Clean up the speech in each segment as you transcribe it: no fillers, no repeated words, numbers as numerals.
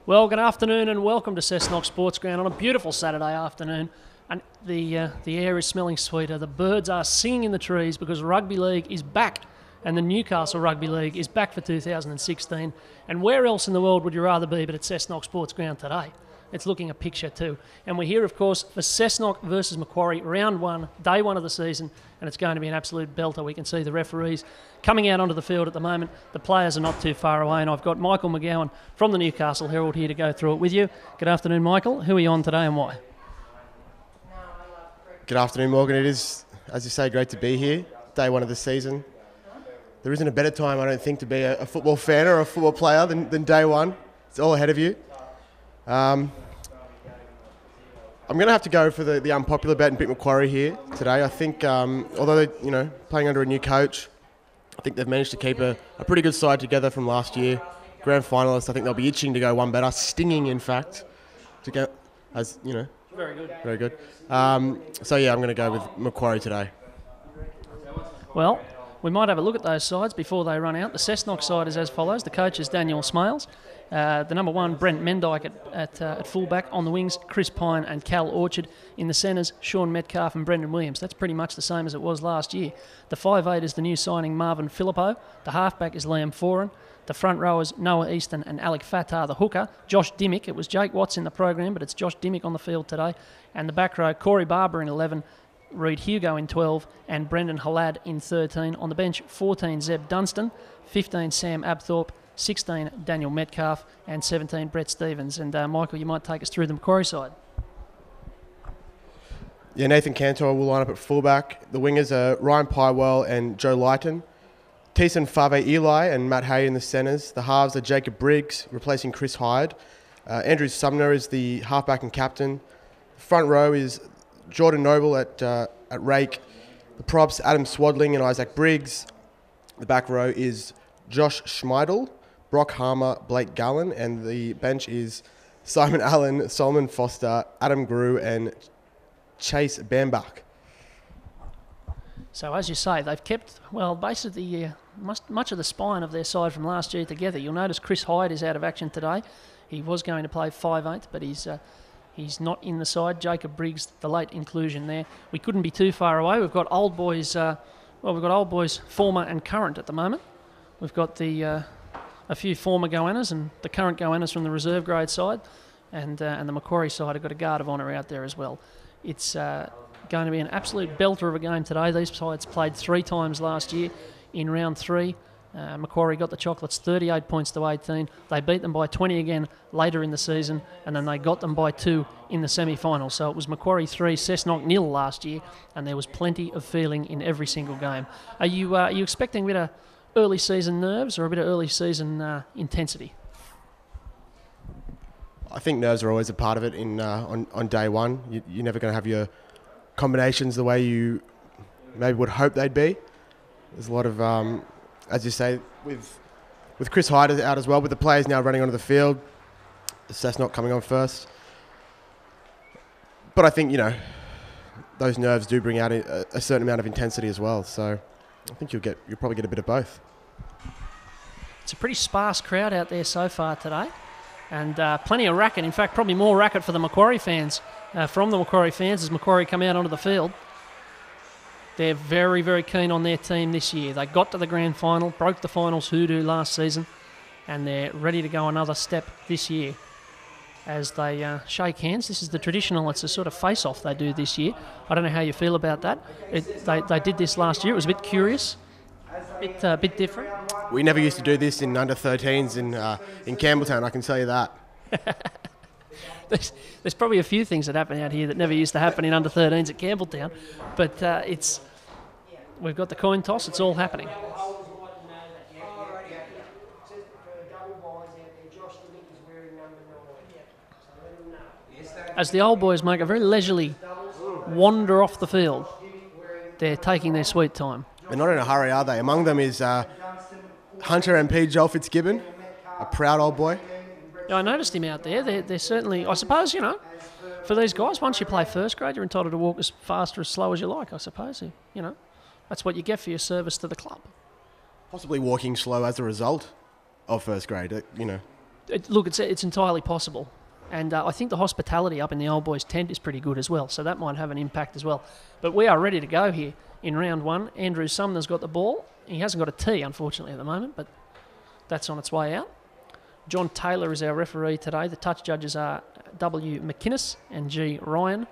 Well, good afternoon and welcome to Cessnock Sports Ground on a beautiful Saturday afternoon. And the air is smelling sweeter. The birds are singing in the trees because rugby league is back, and the Newcastle Rugby League is back for 2016. And where else in the world would you rather be but at Cessnock Sports Ground today? It's looking a picture too. And we're here, of course, for Cessnock versus Macquarie, round one, day one of the season, and it's going to be an absolute belter. We can see the referees coming out onto the field at the moment. The players are not too far away, and I've got Michael McGowan from the Newcastle Herald here to go through it with you. Good afternoon, Michael. Who are you on today and why? Good afternoon, Morgan. It is, as you say, great to be here. Day one of the season. There isn't a better time, I don't think, to be a football fan or a football player than day one. It's all ahead of you. I'm going to have to go for the unpopular bet and pick Macquarie here today. I think, although they're playing under a new coach, I think they've managed to keep a pretty good side together from last year. Grand finalists, I think they'll be itching to go one better, stinging in fact, to go as Very good. very good. So yeah, I'm going to go with Macquarie today. Well, we might have a look at those sides before they run out. The Cessnock side is as follows. The coach is Daniel Smales. The number one, Brent Mendyke at fullback. On the wings, Chris Pine and Cal Orchard. In the centres, Sean Metcalf and Brendan Williams. That's pretty much the same as it was last year. The 5'8 is the new signing Marvin Philippou. The halfback is Liam Foran. The front rowers, Noah Easton and Alec Fatah, the hooker. Josh Dimmick. It was Jake Watts in the program, but it's Josh Dimmick on the field today. And the back row, Corey Barber in 11, Reid Hugo in 12, and Brendan Halad in 13. On the bench, 14, Zeb Dunstan, 15, Sam Abthorpe, 16, Daniel Metcalf, and 17, Brett Stevens. And Michael, you might take us through the Macquarie side. Yeah, Nathan Cantor will line up at fullback. The wingers are Ryan Pywell and Joe Lighton. Teeson Fave Eli and Matt Hay in the centres. The halves are Jacob Briggs replacing Chris Hyde. Andrew Sumner is the halfback and captain. The front row is Jordan Noble at rake. The props, Adam Swadling and Isaac Briggs. The back row is Josh Schmeidel, Brock Harmer, Blake Gallen, and the bench is Simon Allen, Solomon Foster, Adam Grew, and Chase Bambach. So as you say, they've kept, well, basically much of the spine of their side from last year together. You'll notice Chris Hyde is out of action today. He was going to play 5'8", but he's not in the side. Jacob Briggs, the late inclusion there. We couldn't be too far away. We've got old boys, former and current at the moment. We've got a few former goannas and the current goannas from the reserve grade side, and the Macquarie side have got a guard of honour out there as well. It's going to be an absolute belter of a game today. These sides played 3 times last year in round 3. Macquarie got the Chocolates 38 points to 18. They beat them by 20 again later in the season, and then they got them by 2 in the semi-final. So it was Macquarie 3, Cessnock 0 last year, and there was plenty of feeling in every single game. Are you expecting a bit of early season nerves or a bit of early season intensity? I think nerves are always a part of it on day one. You're never going to have your combinations the way you maybe would hope they'd be. There's a lot of, as you say, with Chris Hyde out as well, with the players now running onto the field, Cessnock coming on first. But I think, those nerves do bring out a certain amount of intensity as well. So I think you'll probably get a bit of both. It's a pretty sparse crowd out there so far today, and plenty of racket. In fact, probably more racket for the Macquarie fans, from the Macquarie fans as Macquarie come out onto the field. They're very, very keen on their team this year. They got to the grand final, broke the finals hoodoo last season, and they're ready to go another step this year as they shake hands. This is the traditional, it's a sort of face-off they do this year. I don't know how you feel about that. They did this last year. It was a bit curious, a bit different. We never used to do this in under-13s in Campbelltown, I can tell you that. There's probably a few things that happen out here that never used to happen in under-13s at Campbelltown, but we've got the coin toss, it's all happening. As the old boys make a very leisurely wander off the field, they're taking their sweet time. They're not in a hurry, are they? Among them is Hunter MP Joel Fitzgibbon, a proud old boy. Yeah, I noticed him out there. They're certainly, I suppose, for these guys, once you play first grade, you're entitled to walk as fast or as slow as you like, I suppose. That's what you get for your service to the club. Possibly walking slow as a result of first grade, Look, it's entirely possible. And I think the hospitality up in the old boys' tent is pretty good as well, so that might have an impact as well. But we are ready to go here in round one. Andrew Sumner's got the ball. He hasn't got a tee, unfortunately, at the moment, but that's on its way out. John Taylor is our referee today. The touch judges are W. McInnes and G. Ryan.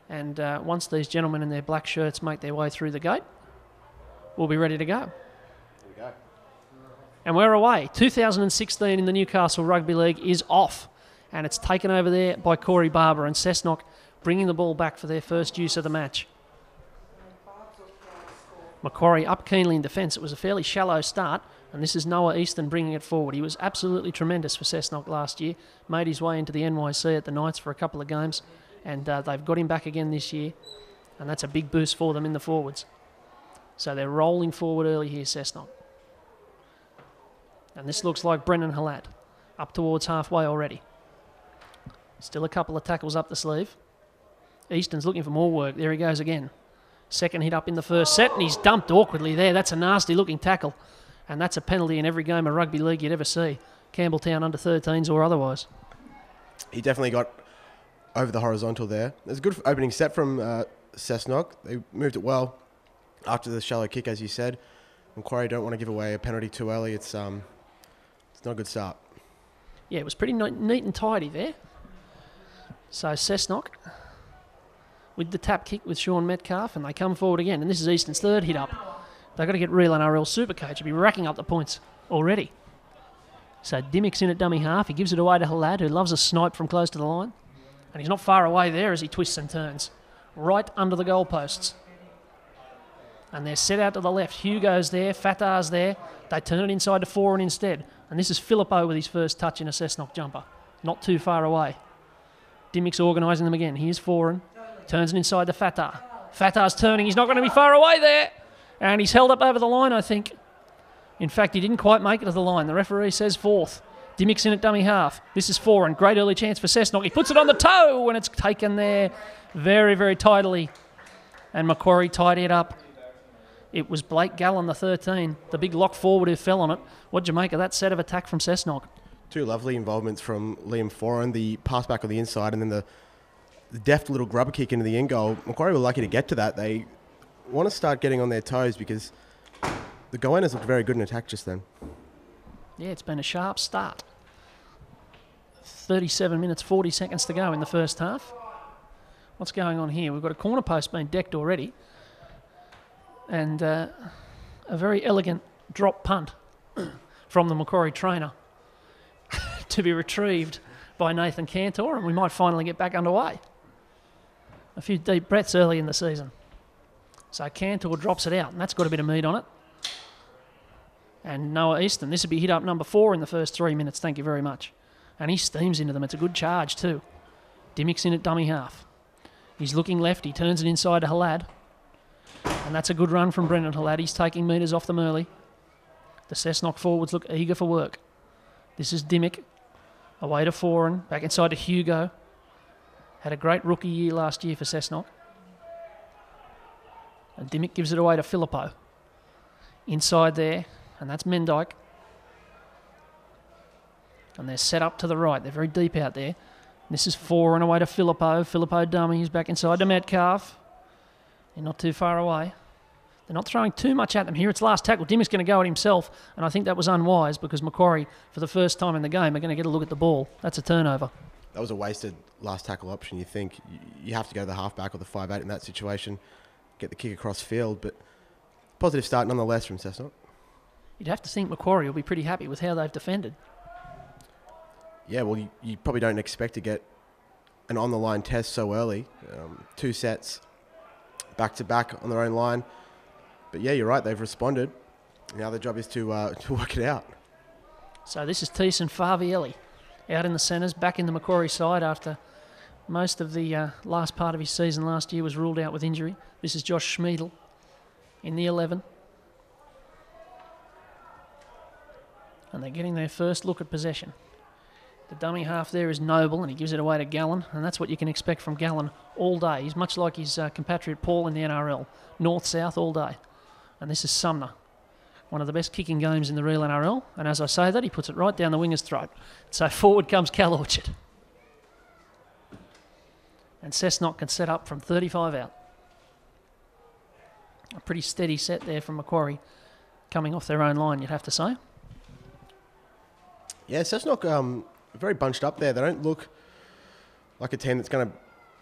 And once these gentlemen in their black shirts make their way through the gate, we'll be ready to go. Here we go. And we're away. 2016 in the Newcastle Rugby League is off. And it's taken over there by Corey Barber and Cessnock bringing the ball back for their first use of the match. Macquarie up keenly in defence. It was a fairly shallow start, and this is Noah Easton bringing it forward. He was absolutely tremendous for Cessnock last year, made his way into the NYC at the Knights for a couple of games, and they've got him back again this year, and that's a big boost for them in the forwards. So they're rolling forward early here, Cessnock. And this looks like Brendan Halat, up towards halfway already. Still a couple of tackles up the sleeve. Easton's looking for more work. There he goes again. Second hit up in the first set, and he's dumped awkwardly there. That's a nasty-looking tackle, and that's a penalty in every game of rugby league you'd ever see, Campbelltown under 13s or otherwise. He definitely got over the horizontal there. There's a good opening set from Cessnock. They moved it well after the shallow kick, as you said. Macquarie don't want to give away a penalty too early. It's not a good start. Yeah, it was pretty neat and tidy there. So Cessnock with the tap kick with Sean Metcalf, and they come forward again. And this is Easton's third hit up. They've got to get real NRL Supercoach. He'll be racking up the points already. So Dimmick's in at dummy half. He gives it away to Halad, who loves a snipe from close to the line. And he's not far away there as he twists and turns. Right under the goalposts. And they're set out to the left. Hugo's there, Fatar's there. They turn it inside to Foran instead. And this is Philippo with his first touch in a Cessnock jumper. Not too far away. Dimmick's organising them again. Here's Foran. Turns it inside to Fatar. Fatar's turning. He's not going to be far away there. And he's held up over the line, I think. In fact, he didn't quite make it to the line. The referee says fourth. Dimmick's in at dummy half. This is Foran. Great early chance for Cessnock. He puts it on the toe, and it's taken there very, very tidily. And Macquarie tidy it up. It was Blake Gallen, the 13, the big lock forward who fell on it. What'd you make of that set of attack from Cessnock? Two lovely involvements from Liam Foran, the pass back on the inside, and then the deft little grubber kick into the end goal. Macquarie were lucky to get to that. They want to start getting on their toes because the Goannas looked very good in attack just then. Yeah, it's been a sharp start. 37 minutes, 40 seconds to go in the first half. What's going on here? We've got a corner post being decked already. And a very elegant drop punt from the Macquarie trainer to be retrieved by Nathan Cantor, and we might finally get back underway. A few deep breaths early in the season. So Cantor drops it out, and that's got a bit of meat on it. And Noah Easton, this would be hit up number 4 in the first 3 minutes, thank you very much. And he steams into them. It's a good charge too. Dimmick's in at dummy half. He's looking left, he turns it inside to Halad. And that's a good run from Brendan Halad. He's taking metres off them early. The Cessnock forwards look eager for work. This is Dimmick. Away to Foran. Back inside to Hugo. Had a great rookie year last year for Cessnock. And Dimmick gives it away to Philippo. Inside there. And that's Mendyke. And they're set up to the right. They're very deep out there. This is Foran away to Philippo. Philippo dummy. He's back inside to Metcalf. They're not too far away. They're not throwing too much at them here. It's last tackle. Dimmick's going to go at himself, and I think that was unwise because Macquarie, for the first time in the game, are going to get a look at the ball. That's a turnover. That was a wasted last tackle option. You think you have to go to the halfback or the 5'8" in that situation, get the kick across field, but positive start nonetheless from Cessnock. You'd have to think Macquarie will be pretty happy with how they've defended. Yeah, well, you probably don't expect to get an on-the-line test so early. 2 sets back-to-back on their own line. But yeah, you're right, they've responded. Now their job is to work it out. So this is Thiessen Favielli out in the centres, back in the Macquarie side after most of the last part of his season last year was ruled out with injury. This is Josh Schmiedel in the 11. And they're getting their first look at possession. The dummy half there is Noble, and he gives it away to Gallen, and that's what you can expect from Gallen all day. He's much like his compatriot Paul in the NRL, north-south all day. And this is Sumner. One of the best kicking games in the real NRL. And as I say that, he puts it right down the winger's throat. So forward comes Cal Orchard. And Cessnock can set up from 35 out. A pretty steady set there from Macquarie, coming off their own line, you'd have to say. Yeah, Cessnock very bunched up there. They don't look like a team that's going to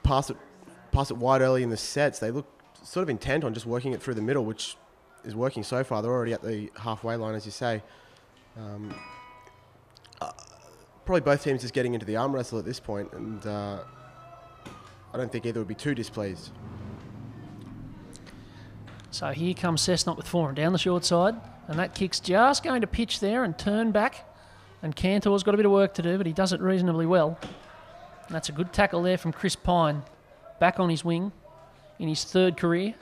pass it wide early in the sets. They look sort of intent on just working it through the middle, which is working so far. They're already at the halfway line, as you say. Probably both teams just getting into the arm wrestle at this point, and I don't think either would be too displeased. So here comes Cessnock with Foran down the short side, and that kick's just going to pitch there and turn back. And Cantor's got a bit of work to do, but he does it reasonably well. And that's a good tackle there from Chris Pine, back on his wing in his third career.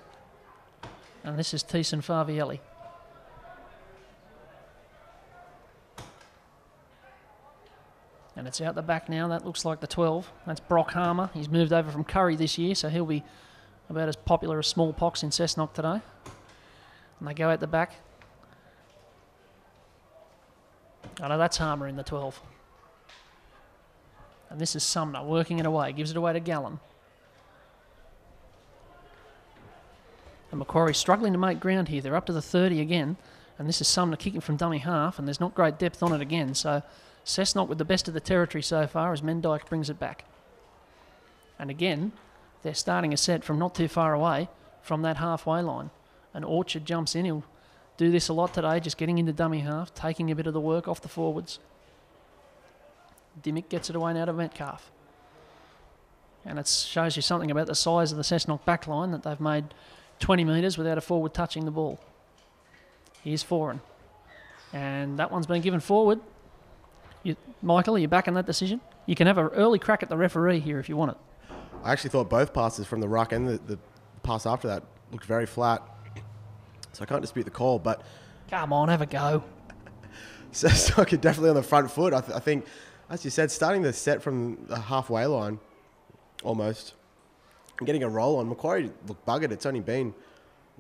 And this is Thiessen Favielli. And it's out the back now. That looks like the 12. That's Brock Harmer. He's moved over from Curry this year, so he'll be about as popular as smallpox in Cessnock today. And they go out the back. I know that's Harmer in the 12. And this is Sumner working it away. Gives it away to Gallen. And Macquarie struggling to make ground here. They're up to the 30 again. And this is Sumner kicking from dummy half. And there's not great depth on it again. So Cessnock with the best of the territory so far as Mendyke brings it back. And again, they're starting a set from not too far away from that halfway line. And Orchard jumps in. He'll do this a lot today, just getting into dummy half, taking a bit of the work off the forwards. Dimmick gets it away now to Metcalf. And it shows you something about the size of the Cessnock backline, that they've made 20 metres without a forward touching the ball. Here's Foran. And that one's been given forward. Michael, are you backing that decision? You can have an early crack at the referee here if you want it. I actually thought both passes from the ruck and the pass after that looked very flat. So I can't dispute the call, but... Come on, have a go. Cessnock are definitely on the front foot. I think, as you said, starting the set from the halfway line, almost, and getting a roll on. Macquarie look buggered. It's only been,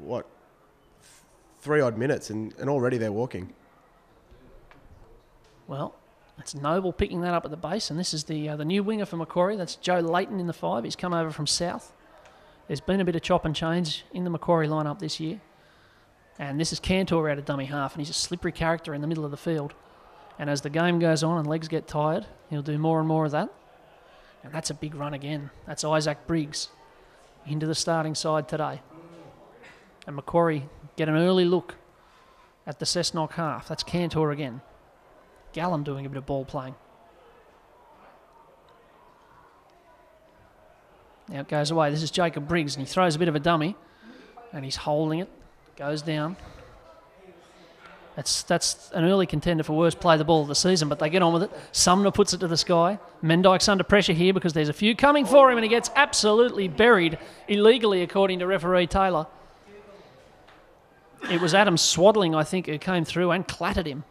3-odd minutes, and already they're walking. Well, it's Noble picking that up at the base, and this is the new winger for Macquarie. That's Joe Leighton in the 5. He's come over from South. There's been a bit of chop and change in the Macquarie lineup this year. And this is Cantor out of dummy half, and he's a slippery character in the middle of the field. And as the game goes on and legs get tired, he'll do more and more of that. And that's a big run again. That's Isaac Briggs into the starting side today. And Macquarie get an early look at the Cessnock half. That's Cantor again. Gallen doing a bit of ball playing. Now it goes away. This is Jacob Briggs, and he throws a bit of a dummy, and he's holding it. Goes down. That's an early contender for worst play the ball of the season, but they get on with it. Sumner puts it to the sky. Mendyke's under pressure here because there's a few coming for him, and he gets absolutely buried illegally, according to referee Taylor. It was Adam Swaddling, I think, who came through and clattered him.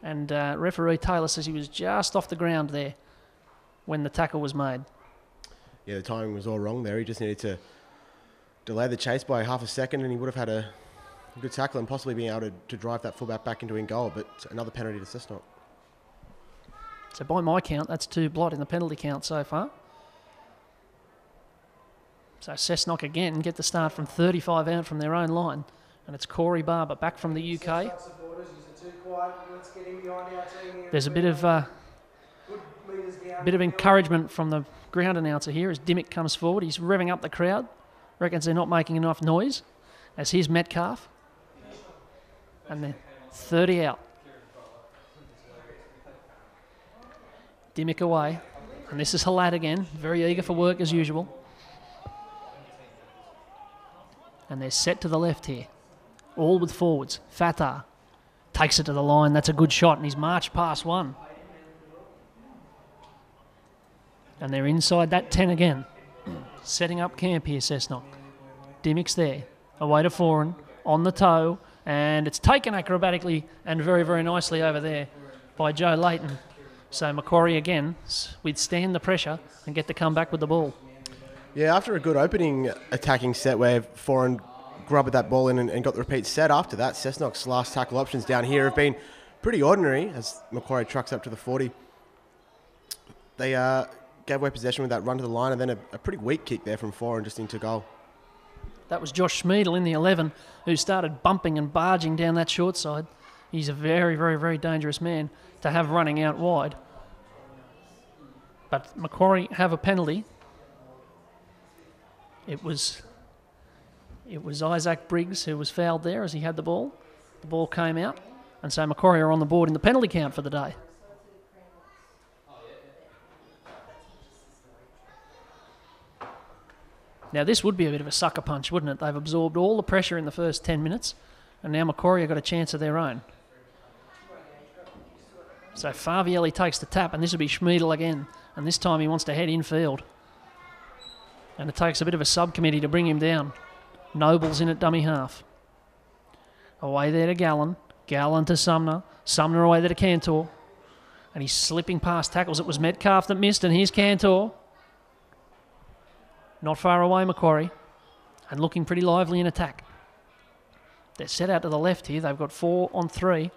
And referee Taylor says he was just off the ground there when the tackle was made. Yeah, the timing was all wrong there. He just needed to delay the chase by half a second, and he would have had a good tackle and possibly being able to drive that fullback back into in goal, but another penalty to Cessnock. So by my count, that's 2 blot in the penalty count so far. So Cessnock again get the start from 35 out from their own line, and it's Corey Barber back from the UK. There's a bit of encouragement from the ground announcer here as Dimmick comes forward. He's revving up the crowd. Reckons they're not making enough noise. As here's Metcalf. And they're 30 out. Dimmick away. And this is Halat again. Very eager for work as usual. And they're set to the left here. All with forwards. Fatah takes it to the line. That's a good shot. And he's marched past one. And they're inside that 10 again. Setting up camp here, Cessnock. Dimmick's there. Away to Foran. On the toe. And it's taken acrobatically and very, very nicely over there by Joe Leighton. So Macquarie again withstand the pressure and get to come back with the ball. Yeah, after a good opening attacking set where Foran grub at that ball in and got the repeat set after that. Cessnock's last tackle options down here have been pretty ordinary as Macquarie trucks up to the 40. They gave away possession with that run to the line and then a pretty weak kick there from 4 and just into goal. That was Josh Schmiedel in the 11 who started bumping and barging down that short side. He's a very, very, very dangerous man to have running out wide. But Macquarie have a penalty. It was Isaac Briggs who was fouled there as he had the ball. The ball came out, and so Macquarie are on the board in the penalty count for the day. Now this would be a bit of a sucker punch, wouldn't it? They've absorbed all the pressure in the first 10 minutes, and now Macquarie have got a chance of their own. So Favielli takes the tap, and this will be Schmiedel again, and this time he wants to head infield. And it takes a bit of a subcommittee to bring him down. Noble's in at dummy half. Away there to Gallen. Gallen to Sumner. Sumner away there to Cantor. And he's slipping past tackles. It was Metcalf that missed, and here's Cantor. Not far away, Macquarie. And looking pretty lively in attack. They're set out to the left here. They've got 4 on 3.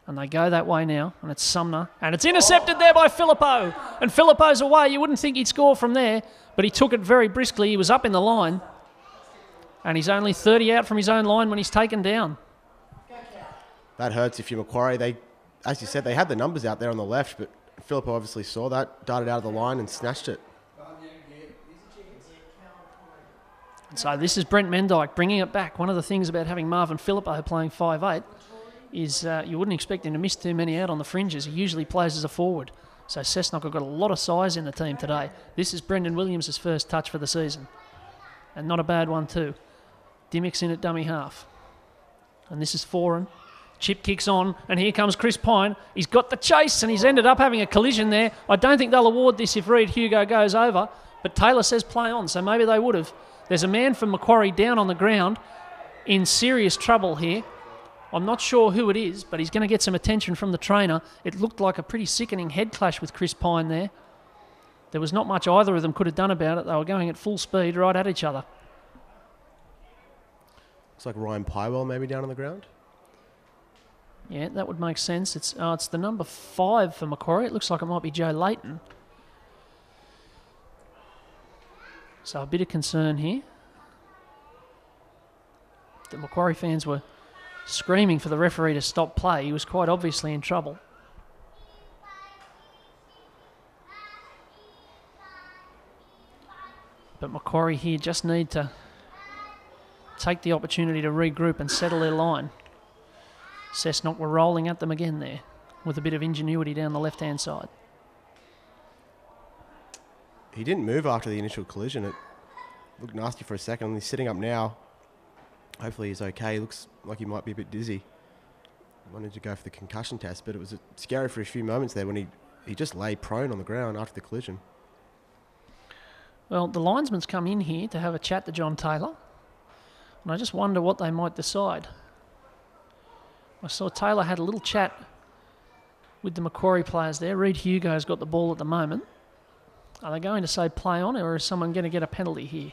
And they go that way now, and it's Sumner. And it's intercepted there by Filippo. And Filippo's away. You wouldn't think he'd score from there, but he took it very briskly. He was up in the line. And he's only 30 out from his own line when he's taken down. That hurts if you're Macquarie. They, as you said, they had the numbers out there on the left, but Filippo obviously saw that, darted out of the line and snatched it. And so this is Brent Mendyke bringing it back. One of the things about having Marvin Filippo playing 5'8" is you wouldn't expect him to miss too many out on the fringes. He usually plays as a forward. So Cessnock have got a lot of size in the team today. This is Brendan Williams' first touch for the season. And not a bad one too. Dimmick's in at dummy half. And this is Foran. Chip kicks on, and here comes Chris Pine. He's got the chase, and he's ended up having a collision there. I don't think they'll award this if Reid Hugo goes over, but Taylor says play on, so maybe they would have. There's a man from Macquarie down on the ground in serious trouble here. I'm not sure who it is, but he's going to get some attention from the trainer. It looked like a pretty sickening head clash with Chris Pine there. There was not much either of them could have done about it. They were going at full speed right at each other. Looks like Ryan Pywell maybe down on the ground. Yeah, that would make sense. It's the number 5 for Macquarie. It looks like it might be Joe Layton. So a bit of concern here. The Macquarie fans were screaming for the referee to stop play. He was quite obviously in trouble. But Macquarie here just need to take the opportunity to regroup and settle their line. Cessnock were rolling at them again there with a bit of ingenuity down the left-hand side. He didn't move after the initial collision. It looked nasty for a second. He's sitting up now. Hopefully he's okay. He looks like he might be a bit dizzy. Wanted to go for the concussion test, but it was scary for a few moments there when he just lay prone on the ground after the collision. Well, the linesman's come in here to have a chat to John Taylor, and I just wonder what they might decide. I saw Taylor had a little chat with the Macquarie players there. Reid Hugo's got the ball at the moment. Are they going to say play on, or is someone going to get a penalty here?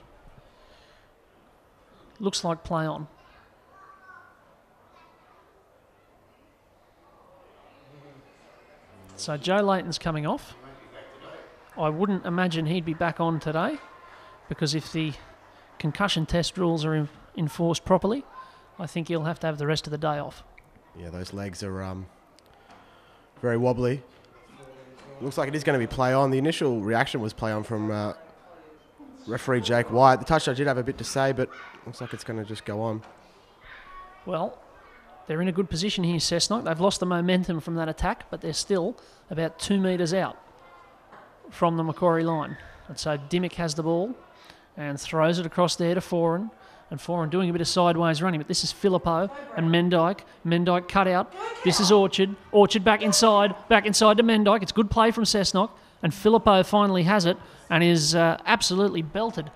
Looks like play on. So Joe Layton's coming off. I wouldn't imagine he'd be back on today, because if the concussion test rules are enforced properly, I think he'll have to have the rest of the day off. Yeah, those legs are very wobbly. Looks like it is going to be play on. The initial reaction was play on from referee Jake White. The touch judge did have a bit to say, but looks like it's going to just go on. Well, they're in a good position here, Cessnock. They've lost the momentum from that attack, but they're still about 2 metres out from the Macquarie line. And so Dimmick has the ball and throws it across there to Foran. And Foran doing a bit of sideways running, but this is Filippo and Mendyke. Mendyke cut out. This is Orchard. Orchard back inside to Mendyke. It's good play from Cessnock. And Filippo finally has it and is absolutely belted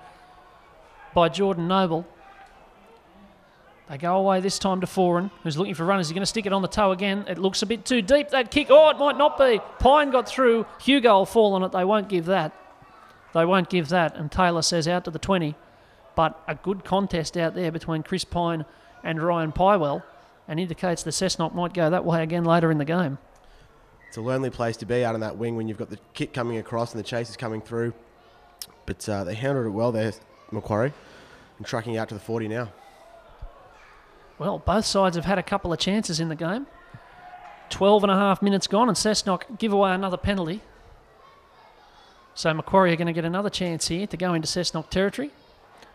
by Jordan Noble. They go away this time to Foran, who's looking for runners. He's going to stick it on the toe again. It looks a bit too deep, that kick. Oh, it might not be. Pine got through. Hugo will fall on it. They won't give that. They won't give that. And Taylor says out to the 20. But a good contest out there between Chris Pine and Ryan Pywell, and indicates the Cessnock might go that way again later in the game. It's a lonely place to be out on that wing when you've got the kick coming across and the chase is coming through. But they handled it well there, Macquarie, and trucking out to the 40 now. Well, both sides have had a couple of chances in the game. 12 and a half minutes gone, and Cessnock give away another penalty. So Macquarie are going to get another chance here to go into Cessnock territory.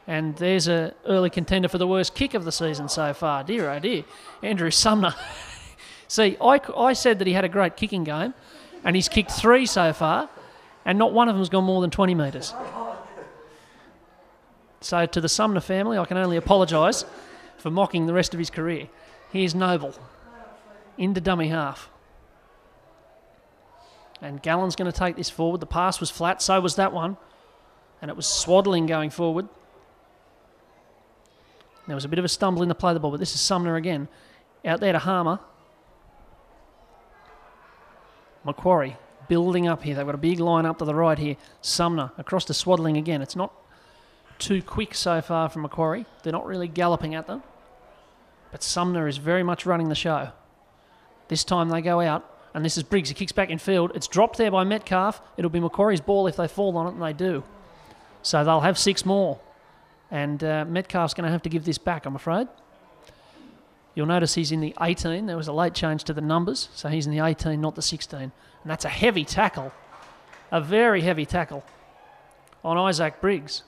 And there's an early contender for the worst kick of the season so far. Dear, oh dear. Andrew Sumner. See, I said that he had a great kicking game, and he's kicked 3 so far, and not one of them's gone more than 20 metres. So to the Sumner family, I can only apologise for mocking the rest of his career. Here's Noble into dummy half. And Gallen's going to take this forward. The pass was flat, so was that one. And it was Swaddling going forward. There was a bit of a stumble in the play of the ball, but this is Sumner again. Out there to Harmer. Macquarie building up here. They've got a big line up to the right here. Sumner across to Swaddling again. It's not too quick so far from Macquarie. They're not really galloping at them. But Sumner is very much running the show. This time they go out, and this is Briggs. He kicks back in field. It's dropped there by Metcalf. It'll be Macquarie's ball if they fall on it, and they do. So they'll have 6 more. And Metcalf's going to have to give this back, I'm afraid. You'll notice he's in the 18. There was a late change to the numbers, so he's in the 18, not the 16. And that's a heavy tackle, a very heavy tackle on Isaac Briggs.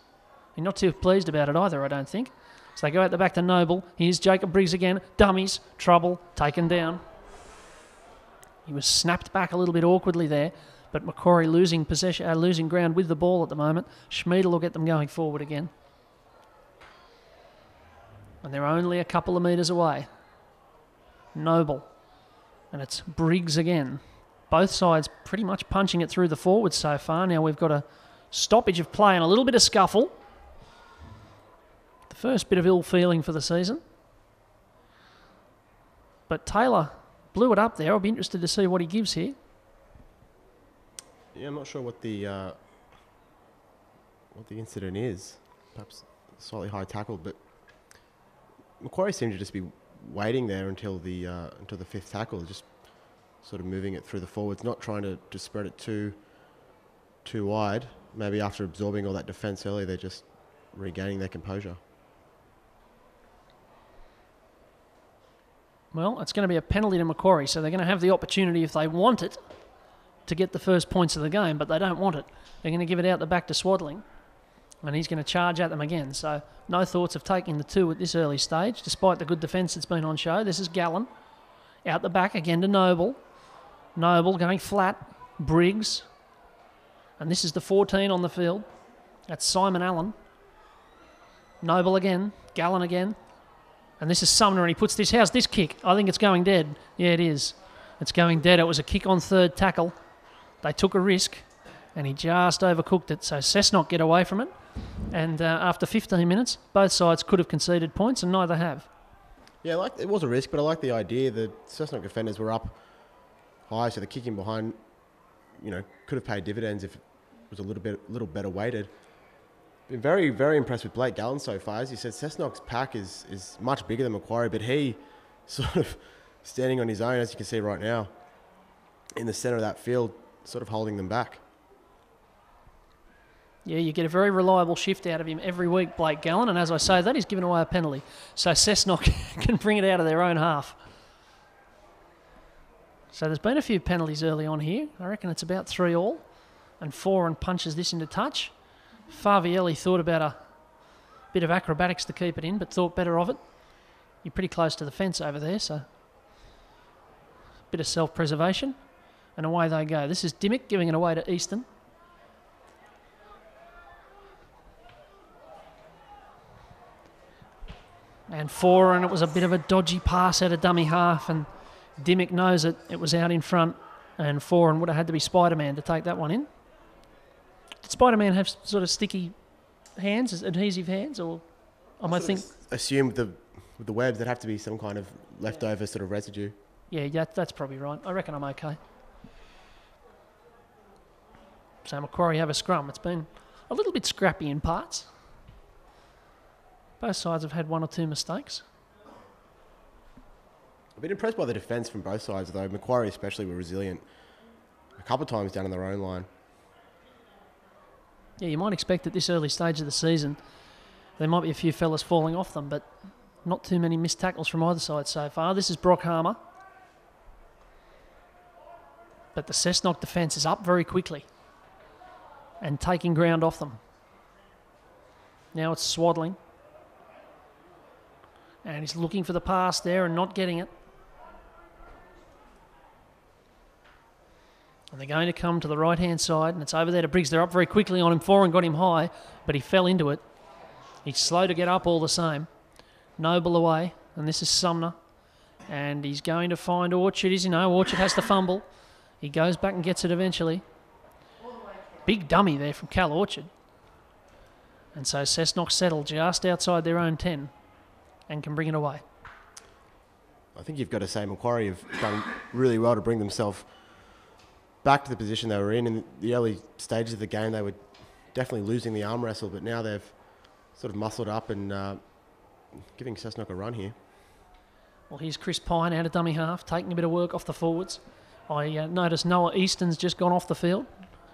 He's not too pleased about it either, I don't think. So they go out the back to Noble. Here's Jacob Briggs again. Dummies, trouble, taken down. He was snapped back a little bit awkwardly there, but Macquarie losing possession, losing ground with the ball at the moment. Schmiedel will get them going forward again. And they're only a couple of metres away. Noble. And it's Briggs again. Both sides pretty much punching it through the forwards so far. Now we've got a stoppage of play and a little bit of scuffle. The first bit of ill feeling for the season. But Taylor blew it up there. I'll be interested to see what he gives here. Yeah, I'm not sure what the incident is. Perhaps slightly high tackle, but Macquarie seemed to just be waiting there until the 5th tackle, just sort of moving it through the forwards, not trying to spread it too wide. Maybe after absorbing all that defence early, they're just regaining their composure. Well, it's going to be a penalty to Macquarie, so they're going to have the opportunity, if they want it, to get the first points of the game, but they don't want it. They're going to give it out the back to Swaddling, and he's going to charge at them again. So no thoughts of taking the 2 at this early stage, despite the good defence that's been on show. This is Gallen. Out the back again to Noble. Noble going flat. Briggs. And this is the 14 on the field. That's Simon Allen. Noble again. Gallen again. And this is Sumner, and he puts this. How's this kick? I think it's going dead. Yeah, it is. It's going dead. It was a kick on 3rd tackle. They took a risk, and he just overcooked it. So Cessnock get away from it. And after 15 minutes, both sides could have conceded points, and neither have. Yeah, it was a risk, but I like the idea. The Cessnock defenders were up high, so the kicking behind, could have paid dividends if it was a little better weighted. Been very, very impressed with Blake Gallen so far. As you said, Cessnock's pack is much bigger than Macquarie, but he sort of standing on his own, as you can see right now, in the centre of that field, sort of holding them back. Yeah, you get a very reliable shift out of him every week, Blake Gallen, and as I say that, he's given away a penalty. So Cessnock can bring it out of their own half. So there's been a few penalties early on here. I reckon it's about 3 all, and Foran punches this into touch. Favielli thought about a bit of acrobatics to keep it in, but thought better of it. You're pretty close to the fence over there, so a bit of self-preservation, and away they go. This is Dimmick giving it away to Easton. And Foran, it was a bit of a dodgy pass out of dummy half, and Dimmick knows it. It was out in front, and Foran would have had to be Spider-Man to take that one in. Did Spider-Man have sort of sticky hands, adhesive hands, or I might think... Assume with the webs, there'd have to be some kind of leftover sort of residue. Yeah, that's probably right. I reckon I'm okay. So Macquarie have a scrum. It's been a little bit scrappy in parts. Both sides have had one or two mistakes. I've been impressed by the defence from both sides, though. Macquarie especially were resilient a couple of times down in their own line. Yeah, you might expect at this early stage of the season there might be a few fellas falling off them, but not too many missed tackles from either side so far. This is Brock Harmer. But the Cessnock defence is up very quickly and taking ground off them. Now it's Swaddling. And he's looking for the pass there and not getting it. And they're going to come to the right-hand side, and it's over there to Briggs. They're up very quickly on him. Foran got him high, but he fell into it. He's slow to get up all the same. Noble away, and this is Sumner. And he's going to find Orchard. Is he? No, Orchard has to fumble. He goes back and gets it eventually. Big dummy there from Cal Orchard. And so Cessnock settled just outside their own 10 and can bring it away. I think you've got to say Macquarie have done really well to bring themselves back to the position they were in. In the early stages of the game, they were definitely losing the arm wrestle, but now they've sort of muscled up and giving Cessnock a run here. Well, here's Chris Pine out of dummy half, taking a bit of work off the forwards. I noticed Noah Easton's just gone off the field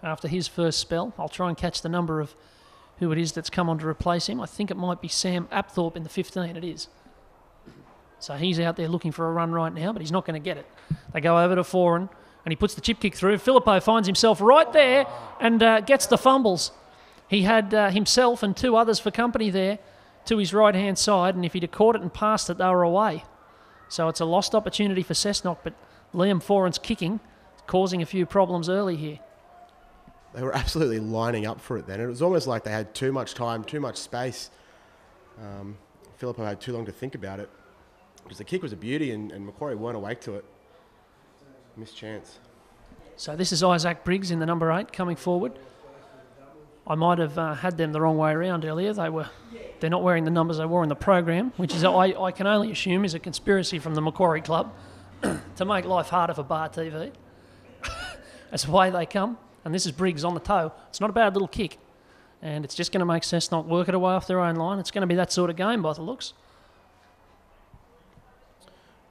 after his first spell. I'll try and catch the number of who it is that's come on to replace him. I think it might be Sam Apthorpe in the 15, it is. So he's out there looking for a run right now, but he's not going to get it. They go over to Foran, and he puts the chip kick through. Filippo finds himself right there and gets the fumbles. He had himself and two others for company there to his right-hand side, and if he'd have caught it and passed it, they were away. So it's a lost opportunity for Cessnock, but Liam Foran's kicking, causing a few problems early here. They were absolutely lining up for it then. It was almost like they had too much time, too much space. Filippo had too long to think about it. Because the kick was a beauty and Macquarie weren't awake to it. Missed chance. So this is Isaac Briggs in the number 8 coming forward. I might have had them the wrong way around earlier. They're not wearing the numbers they wore in the program, which is I can only assume is a conspiracy from the Macquarie Club to make life harder for Bar TV. That's the way they come. And this is Briggs on the toe. It's not a bad little kick. And it's just going to make Cessnock work it away off their own line. It's going to be that sort of game by the looks.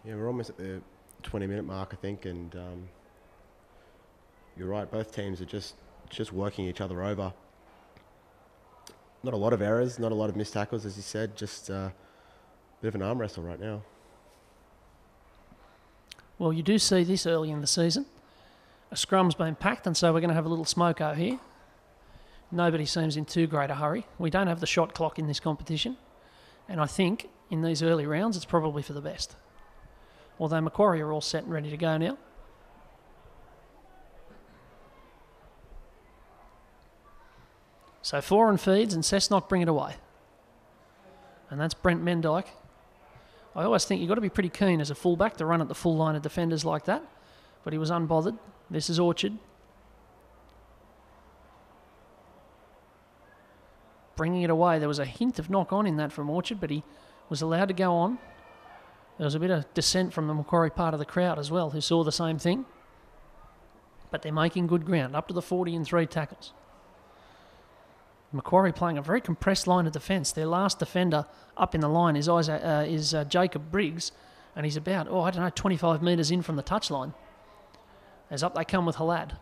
Yeah, we're almost at the 20-minute mark, I think. And you're right, both teams are just working each other over. Not a lot of errors, not a lot of missed tackles, as you said. Just a bit of an arm wrestle right now. Well, you do see this early in the season. A scrum's been packed, and so we're going to have a little smoko here. Nobody seems in too great a hurry. We don't have the shot clock in this competition, and I think in these early rounds it's probably for the best. Although Macquarie are all set and ready to go now. So Foran feeds and Cessnock bring it away. And that's Brent Mendyke. I always think you've got to be pretty keen as a fullback to run at the full line of defenders like that, but he was unbothered. This is Orchard. Bringing it away. There was a hint of knock-on in that from Orchard, but he was allowed to go on. There was a bit of dissent from the Macquarie part of the crowd as well, who saw the same thing. But they're making good ground, up to the 40 and 3 tackles. Macquarie playing a very compressed line of defence. Their last defender up in the line is Jacob Briggs, and he's about, 25 metres in from the touchline. As up they come with Halad.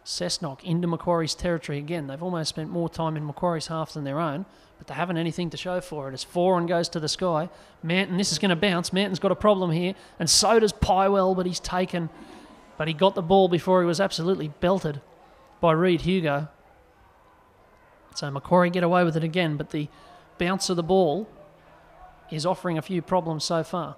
Cessnock into Macquarie's territory again. They've almost spent more time in Macquarie's half than their own, but they haven't anything to show for it. As Foran goes to the sky, Manton, this is going to bounce. Manton's got a problem here, and so does Pywell, but he's taken. But he got the ball before he was absolutely belted by Reid Hugo. So Macquarie get away with it again, but the bounce of the ball is offering a few problems so far.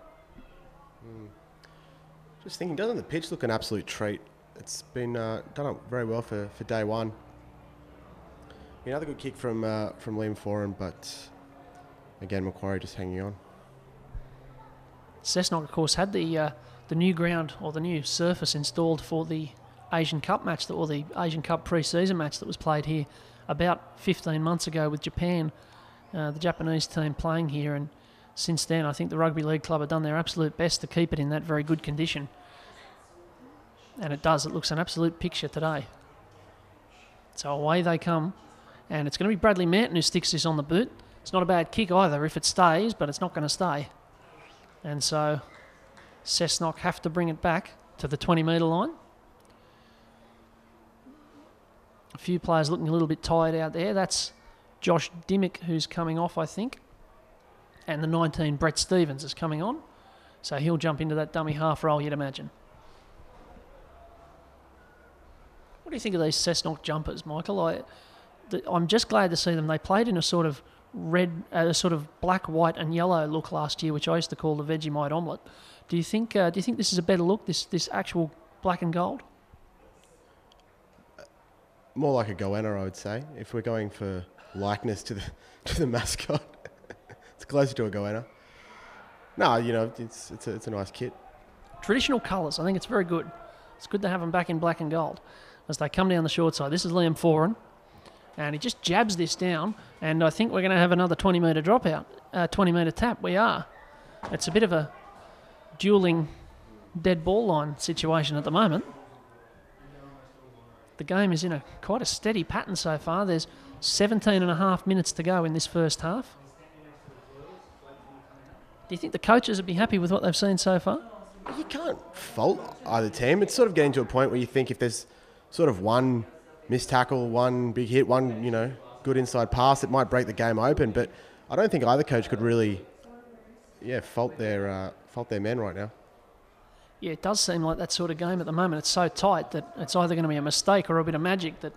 Just thinking, doesn't the pitch look an absolute treat? It's been done up very well for day one. Another good kick from Liam Foran, but again, Macquarie just hanging on. Cessnock, of course, had the new ground or the new surface installed for the Asian Cup match, or the Asian Cup pre-season match that was played here about 15 months ago with Japan, the Japanese team playing here, and since then I think the Rugby League Club have done their absolute best to keep it in that very good condition. And it does. It looks an absolute picture today. So away they come. And it's going to be Bradley Manton who sticks this on the boot. It's not a bad kick either if it stays, but it's not going to stay. And so Cessnock have to bring it back to the 20-metre line. A few players looking a little bit tired out there. That's Josh Dimmick who's coming off, I think. And the 19, Brett Stevens, is coming on. So he'll jump into that dummy half roll, you'd imagine. What do you think of these Cessnock jumpers, Michael? I'm just glad to see them. They played in a sort of sort of black, white and yellow look last year, which I used to call the Vegemite omelette. Do you think this is a better look, this actual black and gold? More like a goanna, I would say. If we're going for likeness to the mascot, it's closer to a goanna. No, it's a nice kit. Traditional colours. I think it's very good. It's good to have them back in black and gold as they come down the short side. This is Liam Foran, and he just jabs this down, and I think we're going to have another 20-metre dropout, 20-metre tap. We are. It's a bit of a dueling dead ball line situation at the moment. The game is in quite a steady pattern so far. There's 17 and a half minutes to go in this first half. Do you think the coaches would be happy with what they've seen so far? You can't fault either team. It's sort of getting to a point where you think if there's sort of one missed tackle, one big hit, one good inside pass, it might break the game open. But I don't think either coach could really, fault their men right now. Yeah, it does seem like that sort of game at the moment. It's so tight that it's either going to be a mistake or a bit of magic that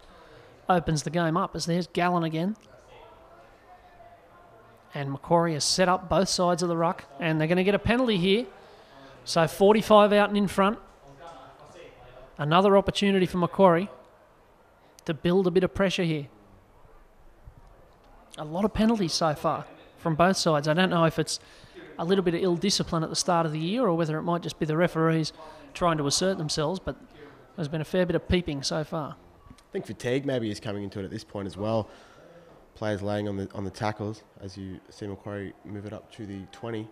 opens the game up. As there's Gallen again. And Macquarie has set up both sides of the ruck, and they're going to get a penalty here. So 45 out and in front. Another opportunity for Macquarie to build a bit of pressure here. A lot of penalties so far from both sides. I don't know if it's a little bit of ill discipline at the start of the year or whether it might just be the referees trying to assert themselves, but there's been a fair bit of peeping so far. I think fatigue maybe is coming into it at this point as well. Players laying on the tackles as you see Macquarie move it up to the 20.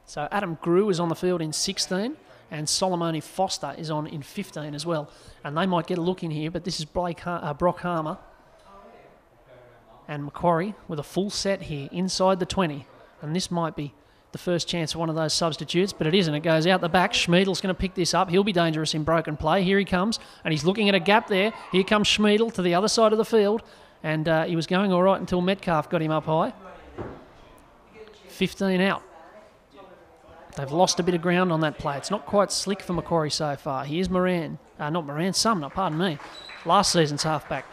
So Adam Grew is on the field in 16 and Solomone Foster is on in 15 as well. And they might get a look in here, but this is Brock Harmer and Macquarie with a full set here inside the 20. And this might be the first chance for one of those substitutes, but it isn't. It goes out the back. Schmiedel's going to pick this up. He'll be dangerous in broken play. Here he comes, and he's looking at a gap there. Here comes Schmiedel to the other side of the field. And he was going all right until Metcalf got him up high. 15 out. They've lost a bit of ground on that play. It's not quite slick for Macquarie so far. Here's Sumner, pardon me. Last season's halfback.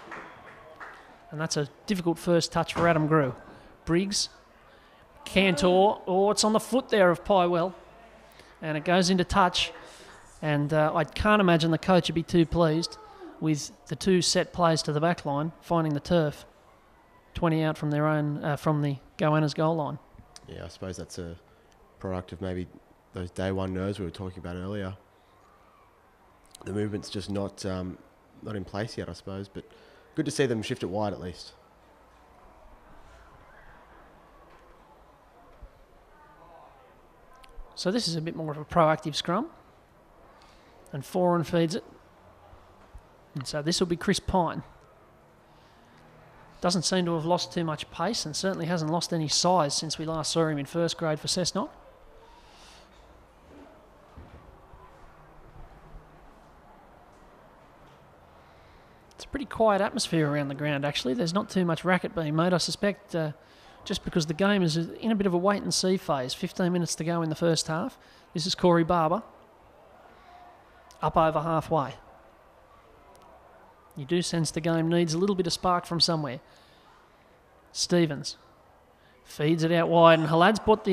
And that's a difficult first touch for Adam Grew. Briggs, Cantor. Oh, it's on the foot there of Pywell. And it goes into touch. And I can't imagine the coach would be too pleased with the two set plays to the back line, finding the turf 20 out from their own, from the goanna's goal line. Yeah, I suppose that's a product of maybe those day one nerves we were talking about earlier. The movement's just not in place yet, I suppose, but good to see them shift it wide at least. So this is a bit more of a proactive scrum. And Foran feeds it. And so this will be Chris Pine. Doesn't seem to have lost too much pace and certainly hasn't lost any size since we last saw him in first grade for Cessnock. It's a pretty quiet atmosphere around the ground actually. There's not too much racket being made. I suspect just because the game is in a bit of a wait and see phase. 15 minutes to go in the first half. This is Corey Barber. Up over halfway. You do sense the game needs a little bit of spark from somewhere. Stevens feeds it out wide, and Halad's dropped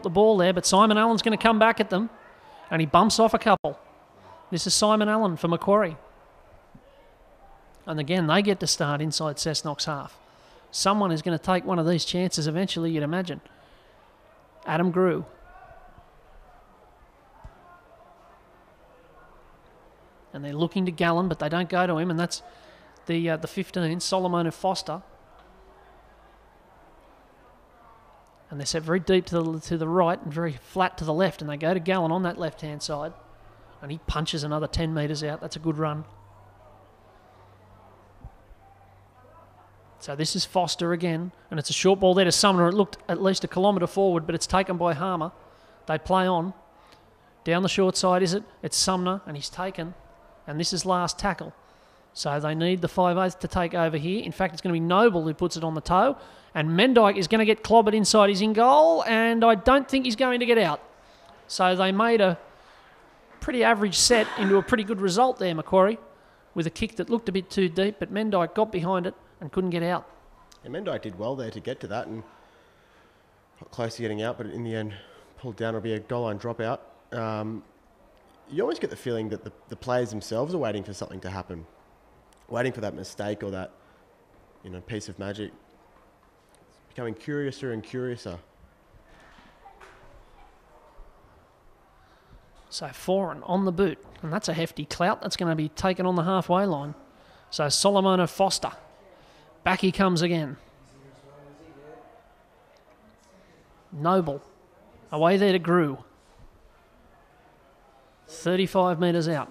the ball there, but Simon Allen's going to come back at them, and he bumps off a couple. This is Simon Allen for Macquarie. And again, they get to start inside Cessnock's half. Someone is going to take one of these chances eventually, you'd imagine. Adam Grew. And they're looking to Gallen, but they don't go to him, and that's the 15, Solomone Foster. And they're set very deep to the right and very flat to the left, and they go to Gallen on that left-hand side. And he punches another 10 metres out. That's a good run. So this is Foster again, and it's a short ball there to Sumner. It looked at least a kilometre forward, but it's taken by Harmer. They play on. Down the short side, is it? It's Sumner, and he's taken. And this is last tackle. So they need the 5/8 to take over here. In fact, it's going to be Noble who puts it on the toe. And Mendyke is going to get clobbered inside his in goal, and I don't think he's going to get out. So they made a pretty average set into a pretty good result there, Macquarie, with a kick that looked a bit too deep, but Mendyke got behind it and couldn't get out. And Mendyke did well there to get to that and got close to getting out, but in the end pulled down. It'll be a goal line dropout. You always get the feeling that the players themselves are waiting for something to happen, waiting for that mistake or that piece of magic. It's becoming curiouser and curiouser. So Foran on the boot, and that's a hefty clout. That's going to be taken on the halfway line. So Solomona Foster. Back he comes again. Noble. Away there to Grew. 35 metres out.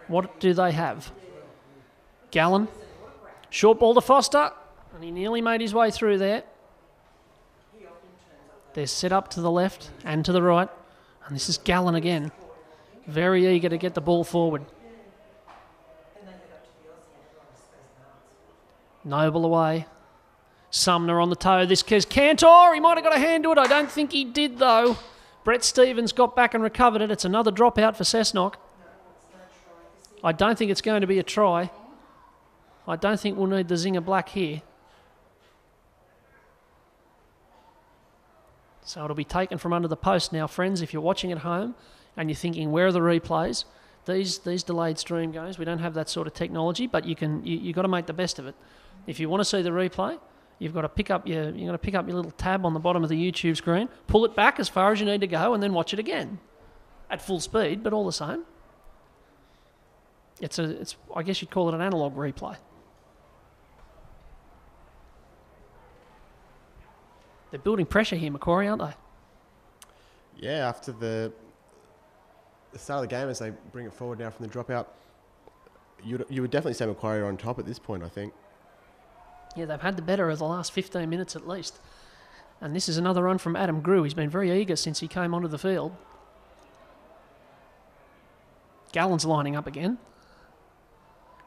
What do they have? Gallen. Short ball to Foster, and he nearly made his way through there. They're set up to the left and to the right. And this is Gallen again. Very eager to get the ball forward. Noble away. Sumner on the toe. This is Cantor. He might have got a hand to it. I don't think he did, though. Brett Stevens got back and recovered it. It's another dropout for Cessnock. I don't think it's going to be a try. I don't think we'll need the Zinger Black here. So it'll be taken from under the post now, friends. If you're watching at home and you're thinking, where are the replays? These delayed stream games, we don't have that sort of technology, but you've got to make the best of it. If you want to see the replay, you've got to pick up your little tab on the bottom of the YouTube screen, pull it back as far as you need to go, and then watch it again at full speed. But all the same, it's I guess you'd call it an analog replay. They're building pressure here, Macquarie, aren't they? Yeah, after the start of the game, as they bring it forward now from the dropout, you would definitely say Macquarie are on top at this point, I think. Yeah, they've had the better of the last 15 minutes at least. And this is another run from Adam Grew. He's been very eager since he came onto the field. Gallen's lining up again.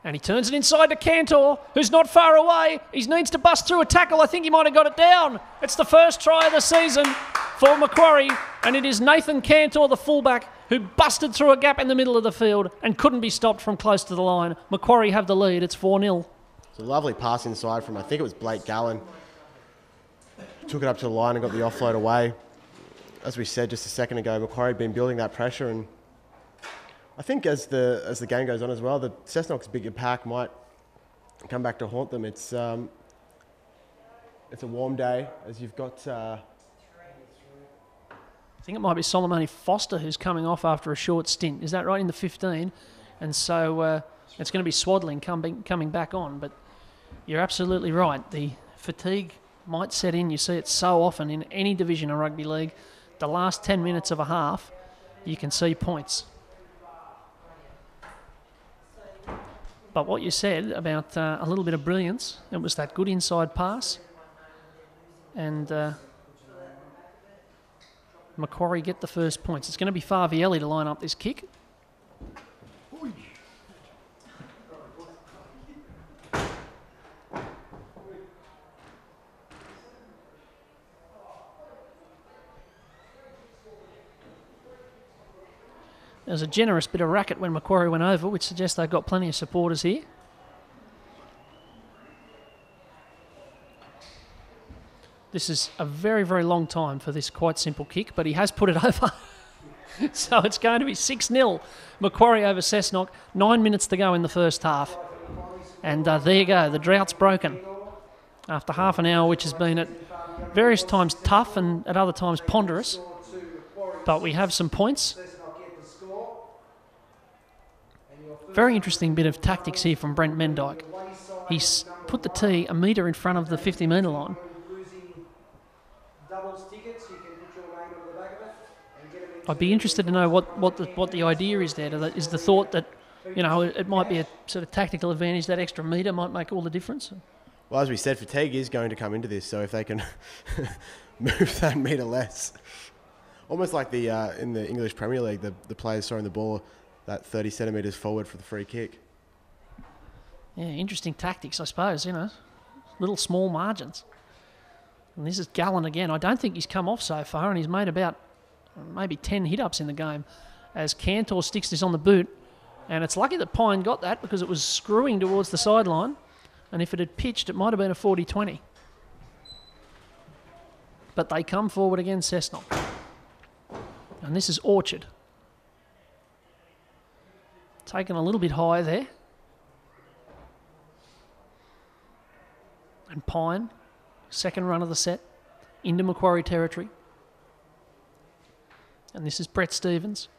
And he turns it inside to Cantor, who's not far away. He needs to bust through a tackle. I think he might have got it down. It's the first try of the season for Macquarie, and it is Nathan Cantor, the fullback, who busted through a gap in the middle of the field and couldn't be stopped from close to the line. Macquarie have the lead. It's 4-0. It's a lovely pass inside from, I think it was Blake Gallen. Took it up to the line and got the offload away. As we said just a second ago, Macquarie had been building that pressure, and I think as the game goes on as well, the Cessnock's bigger pack might come back to haunt them. It's a warm day, as you've got... I think it might be Solomon Foster who's coming off after a short stint. Is that right, in the 15? And so it's going to be Swaddling coming back on. But you're absolutely right. The fatigue might set in. You see it so often in any division of rugby league. The last 10 minutes of a half, you can see points. But what you said about a little bit of brilliance, it was that good inside pass. And Macquarie get the first points. It's going to be Favielli to line up this kick. There was a generous bit of racket when Macquarie went over, which suggests they've got plenty of supporters here. This is a very, very long time for this quite simple kick, but he has put it over. So it's going to be 6-0. Macquarie over Cessnock. 9 minutes to go in the first half. And there you go. The drought's broken. After half an hour, which has been at various times tough and at other times ponderous. But we have some points. Very interesting bit of tactics here from Brent Mendyke. He's put the tee a metre in front of the 50-metre line. I'd be interested to know what the idea is there. Is the thought that, it might be a sort of tactical advantage, that extra metre might make all the difference? Well, as we said, fatigue is going to come into this, so if they can move that metre less. Almost like the in the English Premier League, the players throwing the ball that 30 centimetres forward for the free kick. Yeah, interesting tactics, I suppose, little small margins. And this is Gallen again. I don't think he's come off so far, and he's made about maybe 10 hit-ups in the game as Cantor sticks this on the boot. And it's lucky that Pine got that because it was screwing towards the sideline. And if it had pitched, it might have been a 40-20. But they come forward again, Cessnock. And this is Orchard. Taken a little bit high there. And Pine, second run of the set, into Macquarie territory. And this is Brett Stevens.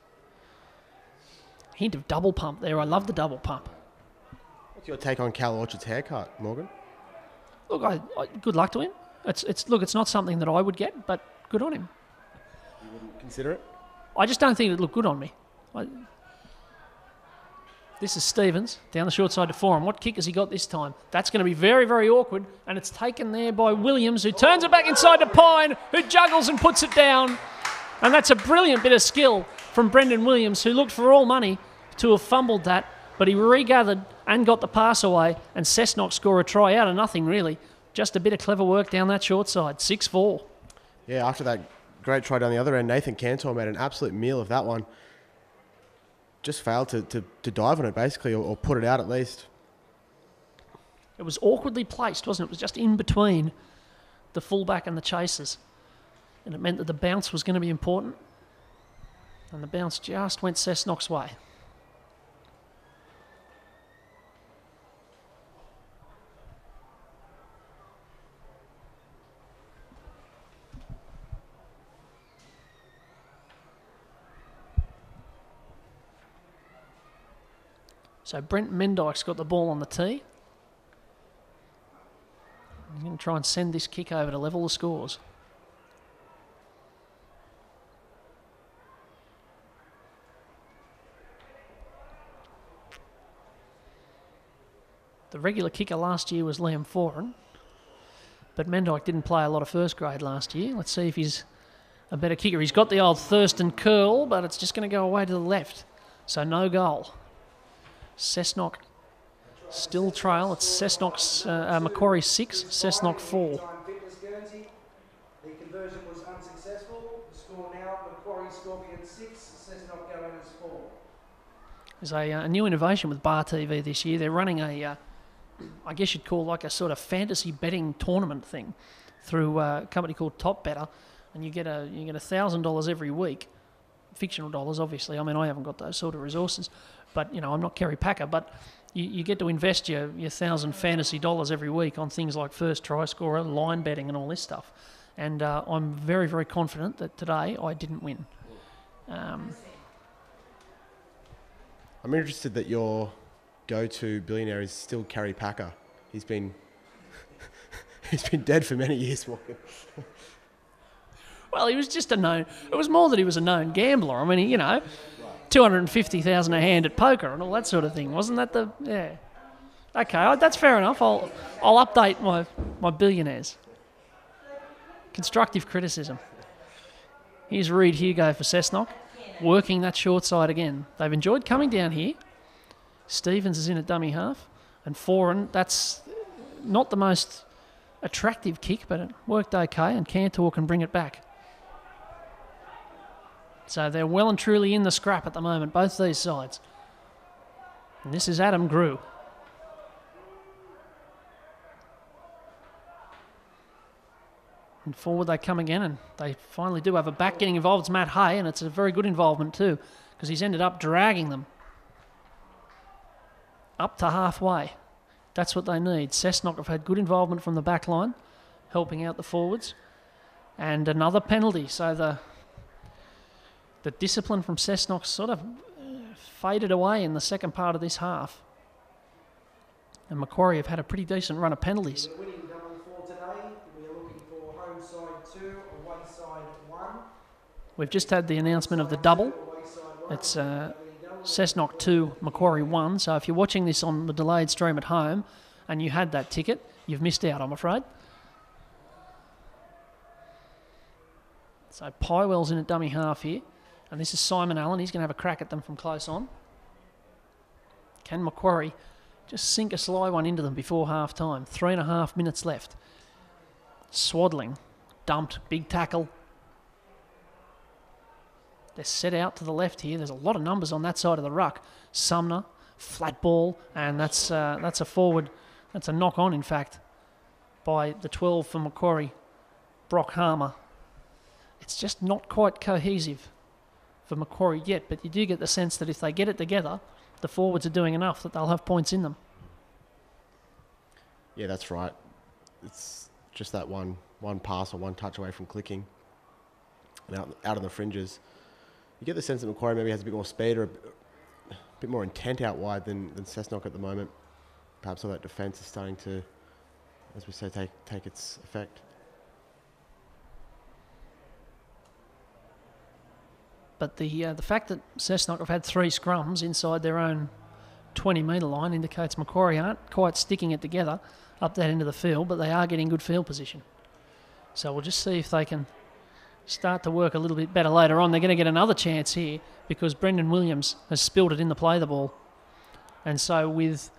Hint of double pump there. I love the double pump. What's your take on Cal Orchard's haircut, Morgan? Look, good luck to him. It's not something that I would get, but good on him. You wouldn't consider it? I just don't think it'd look good on me. This is Stevens down the short side to Foran. What kick has he got this time? That's going to be very, very awkward, and it's taken there by Williams, who turns it back inside to Pine, who juggles and puts it down. And that's a brilliant bit of skill from Brendan Williams, who looked for all money to have fumbled that, but he regathered and got the pass away, and Cessnock score a try out of nothing, really. Just a bit of clever work down that short side, 6-4. Yeah, after that great try down the other end, Nathan Cantor made an absolute meal of that one. Just failed to dive on it, basically, or put it out at least. It was awkwardly placed, wasn't it? It was just in between the fullback and the chasers. And it meant that the bounce was going to be important. And the bounce just went Cessnock's way. So Brent Mendyke's got the ball on the tee. He's going to try and send this kick over to level the scores. The regular kicker last year was Liam Foran, but Mendyke didn't play a lot of first grade last year. Let's see if he's a better kicker. He's got the old Thurston curl, but it's just going to go away to the left. So no goal. Cessnock still trail. It's Cessnock's Macquarie 6, Cessnock 4. The conversion was unsuccessful. The score now, Macquarie Scorpion 6, Cessnock Governors 4. There's a new innovation with Bar TV this year. They're running a, I guess you'd call like a sort of fantasy betting tournament thing through a company called Top Better, and you get $1,000 every week, fictional dollars, obviously. I mean, I haven't got those sort of resources, but I'm not Kerry Packer, but you get to invest your 1,000 fantasy dollars every week on things like first try scorer, line betting, and all this stuff. And I'm very, very confident that today I didn't win. I'm interested that your go-to billionaire is still Kerry Packer. He's been dead for many years, Morgan. Well, he was just a known. It was more that he was a known gambler. I mean, $250,000 a hand at poker and all that sort of thing. Wasn't that the? Yeah. Okay, that's fair enough. I'll update my billionaires. Constructive criticism. Here's Reid Hugo for Cessnock, working that short side again. They've enjoyed coming down here. Stevens is in at dummy half, and Foran. That's not the most attractive kick, but it worked okay, and Cantor can bring it back. So they're well and truly in the scrap at the moment, both these sides. And this is Adam Grew. And forward they come again, and they finally do have a back getting involved. It's Matt Hay, and it's a very good involvement too, because he's ended up dragging them up to halfway. That's what they need. Cessnock have had good involvement from the back line, helping out the forwards. And another penalty, so the discipline from Cessnock sort of faded away in the second part of this half. And Macquarie have had a pretty decent run of penalties. We're winning double for today. We are looking for home side 2, away side 1. We've just had the announcement of the double. It's Cessnock 2, Macquarie 1. So if you're watching this on the delayed stream at home and you had that ticket, you've missed out, I'm afraid. So Pywell's in at dummy half here. And this is Simon Allen. He's going to have a crack at them from close on. Can Macquarie just sink a sly one into them before half time? 3.5 minutes left. Swaddling. Dumped. Big tackle. They're set out to the left here. There's a lot of numbers on that side of the ruck. Sumner, flat ball, and that's a forward. That's a knock on, in fact, by the 12 for Macquarie, Brock Harmer. It's just not quite cohesive for Macquarie yet, but you do get the sense that if they get it together, the forwards are doing enough that they'll have points in them. Yeah, that's right. It's just that one pass or one touch away from clicking and out on the fringes. You get the sense that Macquarie maybe has a bit more speed or a bit more intent out wide than Cessnock at the moment. Perhaps all that defence is starting to, as we say, take its effect. But the fact that Cessnock have had 3 scrums inside their own 20-metre line indicates Macquarie aren't quite sticking it together up that end of the field, but they are getting good field position. So we'll just see if they can start to work a little bit better later on. They're going to get another chance here because Brendan Williams has spilled it in the play the ball. And so with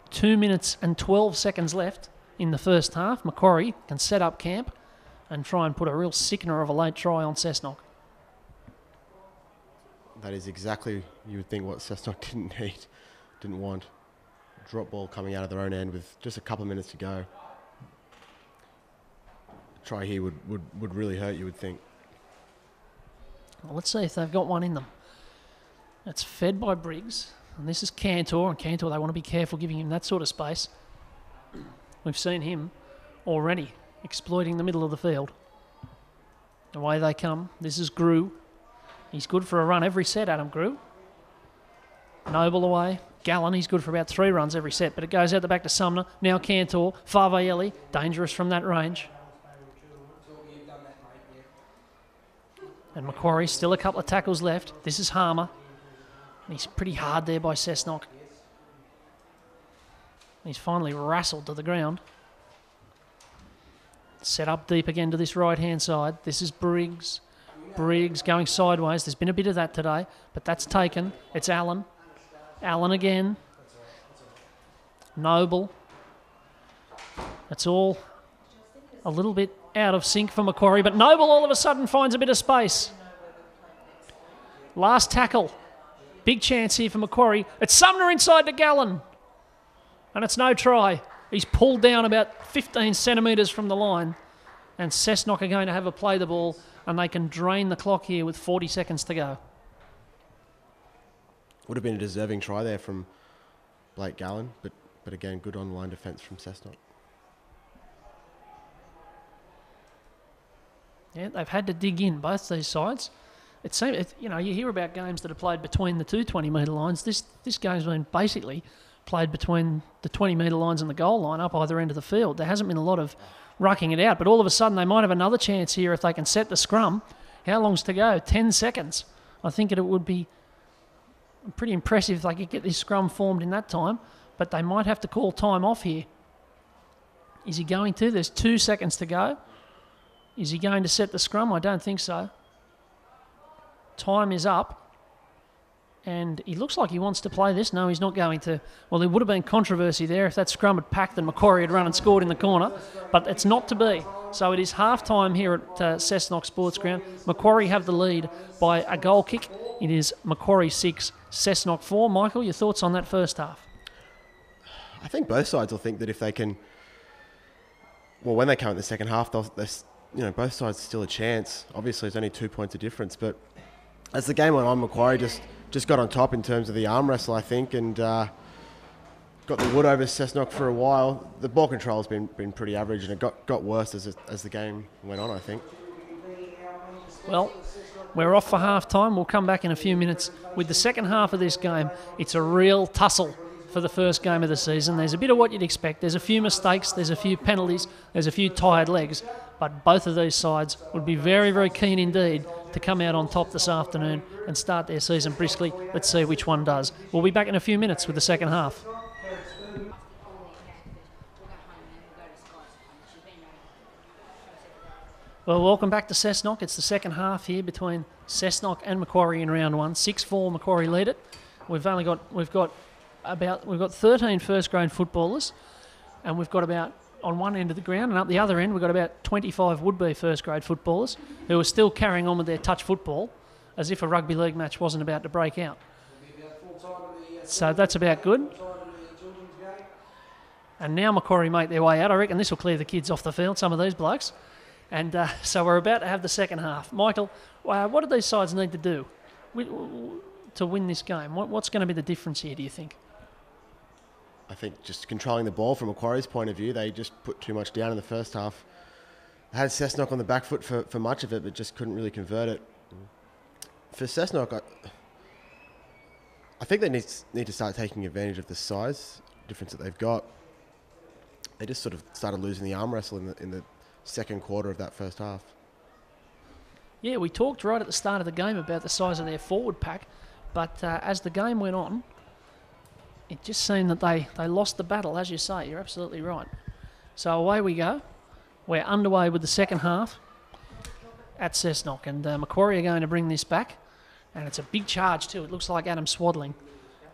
2 minutes and 12 seconds left in the first half, Macquarie can set up camp and try and put a real sickener of a late try on Cessnock. That is exactly, you would think, what Cessnock didn't want. Drop ball coming out of their own end with just a couple of minutes to go. A try here would really hurt, you would think. Well, let's see if they've got one in them. It's fed by Briggs, and this is Cantor, and Cantor, they want to be careful giving him that sort of space. We've seen him already exploiting the middle of the field. Away they come. This is Grew. He's good for a run every set, Adam Grew. Noble away. Gallen, he's good for about 3 runs every set, but it goes out the back to Sumner. Now Cantor. Favaelli, dangerous from that range. And Macquarie, still a couple of tackles left. This is Harmer. He's pretty hard there by Cessnock. He's finally wrestled to the ground. Set up deep again to this right-hand side. This is Briggs. Briggs going sideways. There's been a bit of that today, but that's taken. It's Allen. Allen again. Noble. That's all a little bit out of sync for Macquarie, but Noble all of a sudden finds a bit of space. Last tackle. Big chance here for Macquarie. It's Sumner inside to Gallen. And it's no try. He's pulled down about 15 centimetres from the line. And Cessnock are going to have a play the ball, and they can drain the clock here with 40 seconds to go. Would have been a deserving try there from Blake Gallen, but again, good on-line defence from Cessnock. Yeah, they've had to dig in, both these sides. It seems, you hear about games that are played between the 2 20-metre lines. This game's been basically played between the 20-metre lines and the goal line up either end of the field. There hasn't been a lot of rucking it out, but all of a sudden they might have another chance here if they can set the scrum. How long's to go? 10 seconds. I think it would be pretty impressive if they could get this scrum formed in that time, but they might have to call time off here. Is he going to? There's 2 seconds to go. Is he going to set the scrum? I don't think so. Time is up. And he looks like he wants to play this. No, he's not going to. Well, there would have been controversy there if that scrum had packed and Macquarie had run and scored in the corner. But it's not to be. So it is half-time here at Cessnock Sports Ground. Macquarie have the lead by a goal kick. It is Macquarie 6, Cessnock 4. Michael, your thoughts on that first half? I think both sides will think that if they can... Well, when they come in the second half, both sides still a chance. Obviously, it's only 2 points of difference. But as the game went on, Macquarie just got on top in terms of the arm wrestle, I think, and got the wood over Cessnock for a while. The ball control has been pretty average, and it got worse as the game went on, I think. Well, we're off for half-time. We'll come back in a few minutes with the second half of this game. It's a real tussle for the first game of the season. There's a bit of what you'd expect. There's a few mistakes, there's a few penalties, there's a few tired legs, but both of these sides would be very, very keen indeed to come out on top this afternoon and start their season briskly. Let's see which one does. We'll be back in a few minutes with the second half. Well, welcome back to Cessnock. It's the second half here between Cessnock and Macquarie in round one. 6-4 Macquarie lead it. We've got 13 first grade footballers, and we've got about on one end of the ground, and up the other end we've got about 25 would-be first grade footballers who are still carrying on with their touch football as if a rugby league match wasn't about to break out. So that's about good. And now Macquarie make their way out. I reckon this will clear the kids off the field, some of these blokes. And so we're about to have the second half. Michael, what do these sides need to do to win this game? What's going to be the difference here, do you think? I think just controlling the ball from Macquarie's point of view. They just put too much down in the first half. They had Cessnock on the back foot for much of it, but just couldn't really convert it. For Cessnock, I think they need to start taking advantage of the size difference that they've got. They just sort of started losing the arm wrestle in the second quarter of that first half. Yeah, we talked right at the start of the game about the size of their forward pack, but as the game went on, it just seemed that they lost the battle, as you say. You're absolutely right. So away we go. We're underway with the second half at Cessnock, and Macquarie are going to bring this back, and it's a big charge too. It looks like Adam Swaddling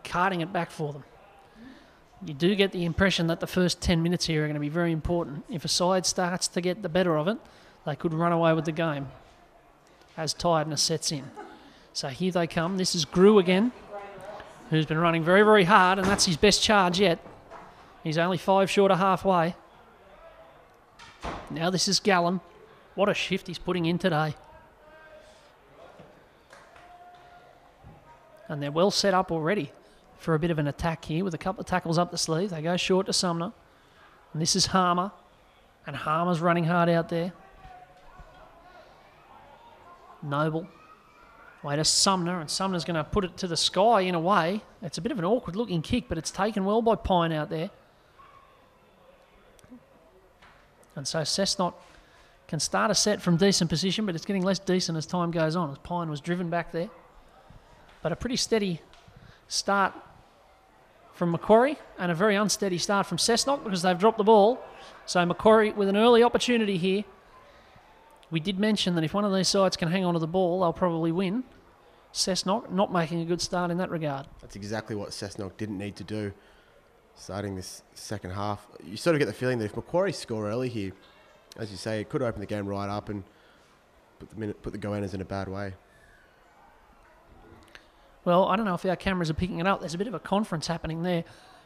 carting it back for them. You do get the impression that the first 10 minutes here are going to be very important. If a side starts to get the better of it, they could run away with the game as tiredness sets in. So here they come. This is Grew again, who's been running very, very hard, and that's his best charge yet. He's only 5 short of halfway. Now this is Gallen. What a shift he's putting in today. And they're well set up already for a bit of an attack here with a couple of tackles up the sleeve. They go short to Sumner. And this is Harmer. And Harmer's running hard out there. Noble. Way to Sumner, and Sumner's going to put it to the sky in a way. It's a bit of an awkward looking kick, but it's taken well by Pine out there. And so Cessnock can start a set from decent position, but it's getting less decent as time goes on, as Pine was driven back there. But a pretty steady start from Macquarie and a very unsteady start from Cessnock because they've dropped the ball. So Macquarie with an early opportunity here. We did mention that if one of these sides can hang on to the ball, they'll probably win. Cessnock not making a good start in that regard. That's exactly what Cessnock didn't need to do starting this second half. You sort of get the feeling that if Macquarie score early here, as you say, it could open the game right up and put the Goannas in a bad way. Well, I don't know if our cameras are picking it up. There's a bit of a conference happening there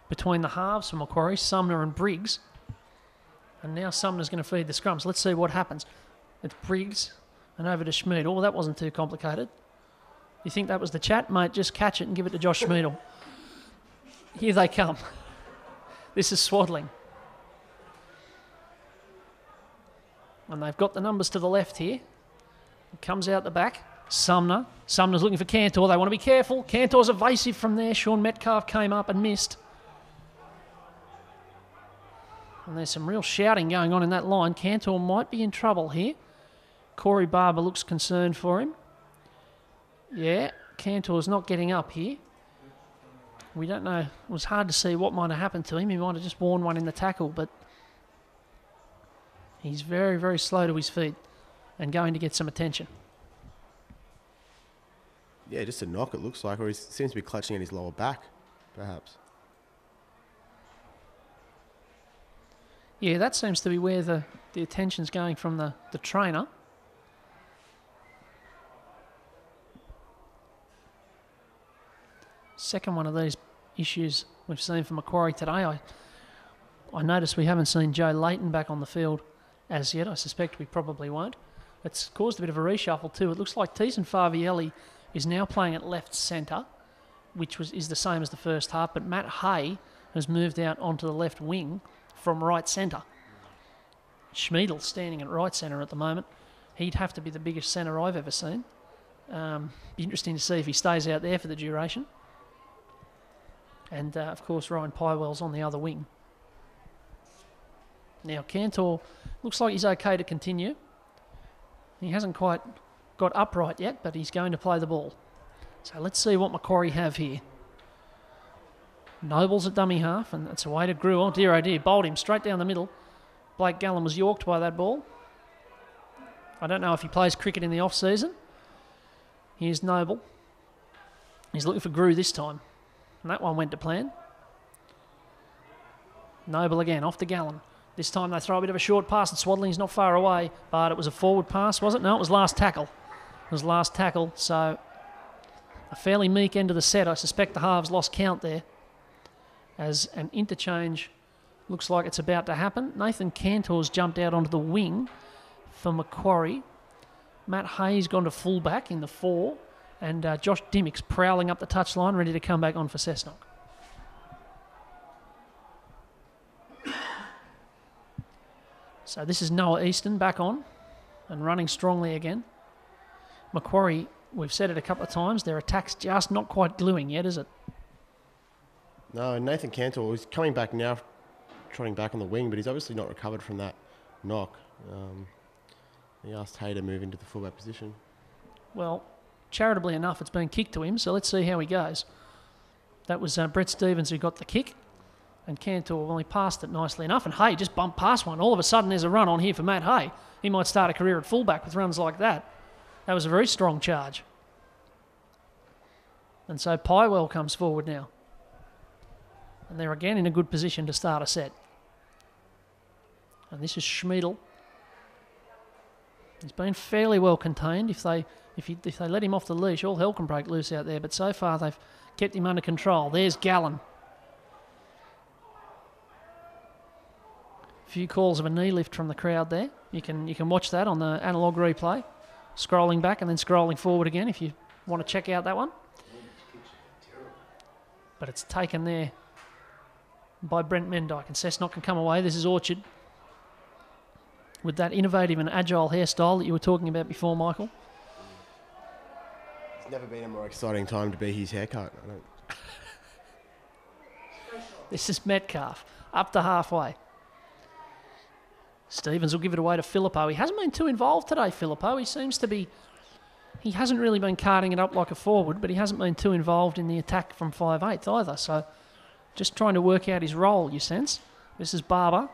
between the halves for Macquarie, Sumner and Briggs. And now Sumner's going to feed the scrums. Let's see what happens. It's Briggs and over to Schmid. Oh, that wasn't too complicated. You think that was the chat? Mate, just catch it and give it to Josh Schmidl. Here they come. This is Swaddling. And they've got the numbers to the left here. It comes out the back. Sumner. Sumner's looking for Cantor. They want to be careful. Cantor's evasive from there. Sean Metcalf came up and missed. And there's some real shouting going on in that line. Cantor might be in trouble here. Corey Barber looks concerned for him. Yeah, Cantor's not getting up here. We don't know. It was hard to see what might have happened to him. He might have just worn one in the tackle, but he's very, very slow to his feet and going to get some attention. Yeah, just a knock it looks like, or he seems to be clutching at his lower back, perhaps. Yeah, that seems to be where the attention's going from the trainer. Second one of these issues we've seen from Macquarie today. I noticed we haven't seen Joe Leighton back on the field as yet. I suspect we probably won't. It's caused a bit of a reshuffle too. It looks like Teeson Favielli is now playing at left centre, which is the same as the first half, but Matt Hay has moved out onto the left wing from right centre. Schmidl standing at right centre at the moment. He'd have to be the biggest centre I've ever seen. Be interesting to see if he stays out there for the duration. And, of course, Ryan Pywell's on the other wing. Now, Cantor looks like he's okay to continue. He hasn't quite got upright yet, but he's going to play the ball. So let's see what Macquarie have here. Noble's at dummy half, and that's a way to Grew. Oh dear, bowled him straight down the middle. Blake Gallen was yorked by that ball. I don't know if he plays cricket in the off-season. Here's Noble. He's looking for Grew this time. And that one went to plan. Noble again, off to Gallen. This time they throw a bit of a short pass and Swaddling's not far away, but it was a forward pass, was it? No, it was last tackle. It was last tackle, so a fairly meek end of the set. I suspect the halves lost count there as an interchange looks like it's about to happen. Nathan Cantor's jumped out onto the wing for Macquarie. Matt Hayes gone to fullback in the 4, and Josh Dimmick's prowling up the touchline, ready to come back on for Cessnock. So this is Noah Easton back on and running strongly again. Macquarie, we've said it a couple of times, their attack's just not quite gluing yet, is it? No, and Nathan Cantor is coming back now, trotting back on the wing, but he's obviously not recovered from that knock. He asked Hay to move into the fullback position. Well, charitably enough, it's been kicked to him, so let's see how he goes. That was Brett Stevens who got the kick, and Cantor, well, he passed it nicely enough, and Hay just bumped past one. All of a sudden, there's a run on here for Matt Hay. He might start a career at fullback with runs like that. That was a very strong charge. And so Pywell comes forward now. And they're again in a good position to start a set. And this is Schmiedel. He's been fairly well contained. If they let him off the leash, all hell can break loose out there. But so far, they've kept him under control. There's Gallen. A few calls of a knee lift from the crowd there. You can watch that on the analogue replay. Scrolling back and then scrolling forward again if you want to check out that one. But it's taken there by Brent Mendyke, and Cessnock can come away. This is Orchard with that innovative and agile hairstyle that you were talking about before, Michael. It's never been a more exciting time to be his haircut. This is Metcalf, up to halfway. Stevens will give it away to Filippo. He hasn't been too involved today, Filippo. He hasn't really been carting it up like a forward, but he hasn't been too involved in the attack from 5/8 either. So just trying to work out his role, you sense. This is Barber.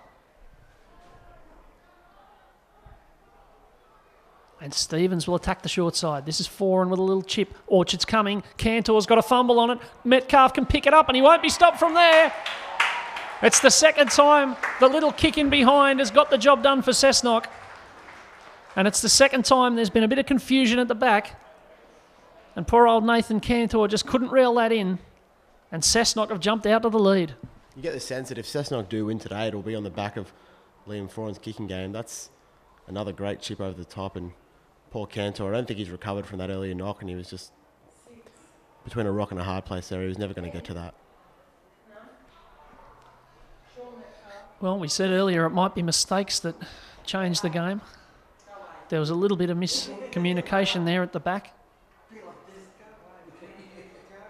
And Stevens will attack the short side. This is Foran with a little chip. Orchard's coming. Cantor's got a fumble on it. Metcalf can pick it up and he won't be stopped from there. It's the second time the little kick in behind has got the job done for Cessnock. And it's the second time there's been a bit of confusion at the back. And poor old Nathan Cantor just couldn't reel that in. And Cessnock have jumped out to the lead. You get the sense that if Cessnock do win today, it'll be on the back of Liam Foran's kicking game. That's another great chip over the top. And poor Cantor, I don't think he's recovered from that earlier knock, and he was just between a rock and a hard place there. He was never going to get to that. Well, we said earlier it might be mistakes that changed the game. There was a little bit of miscommunication there at the back.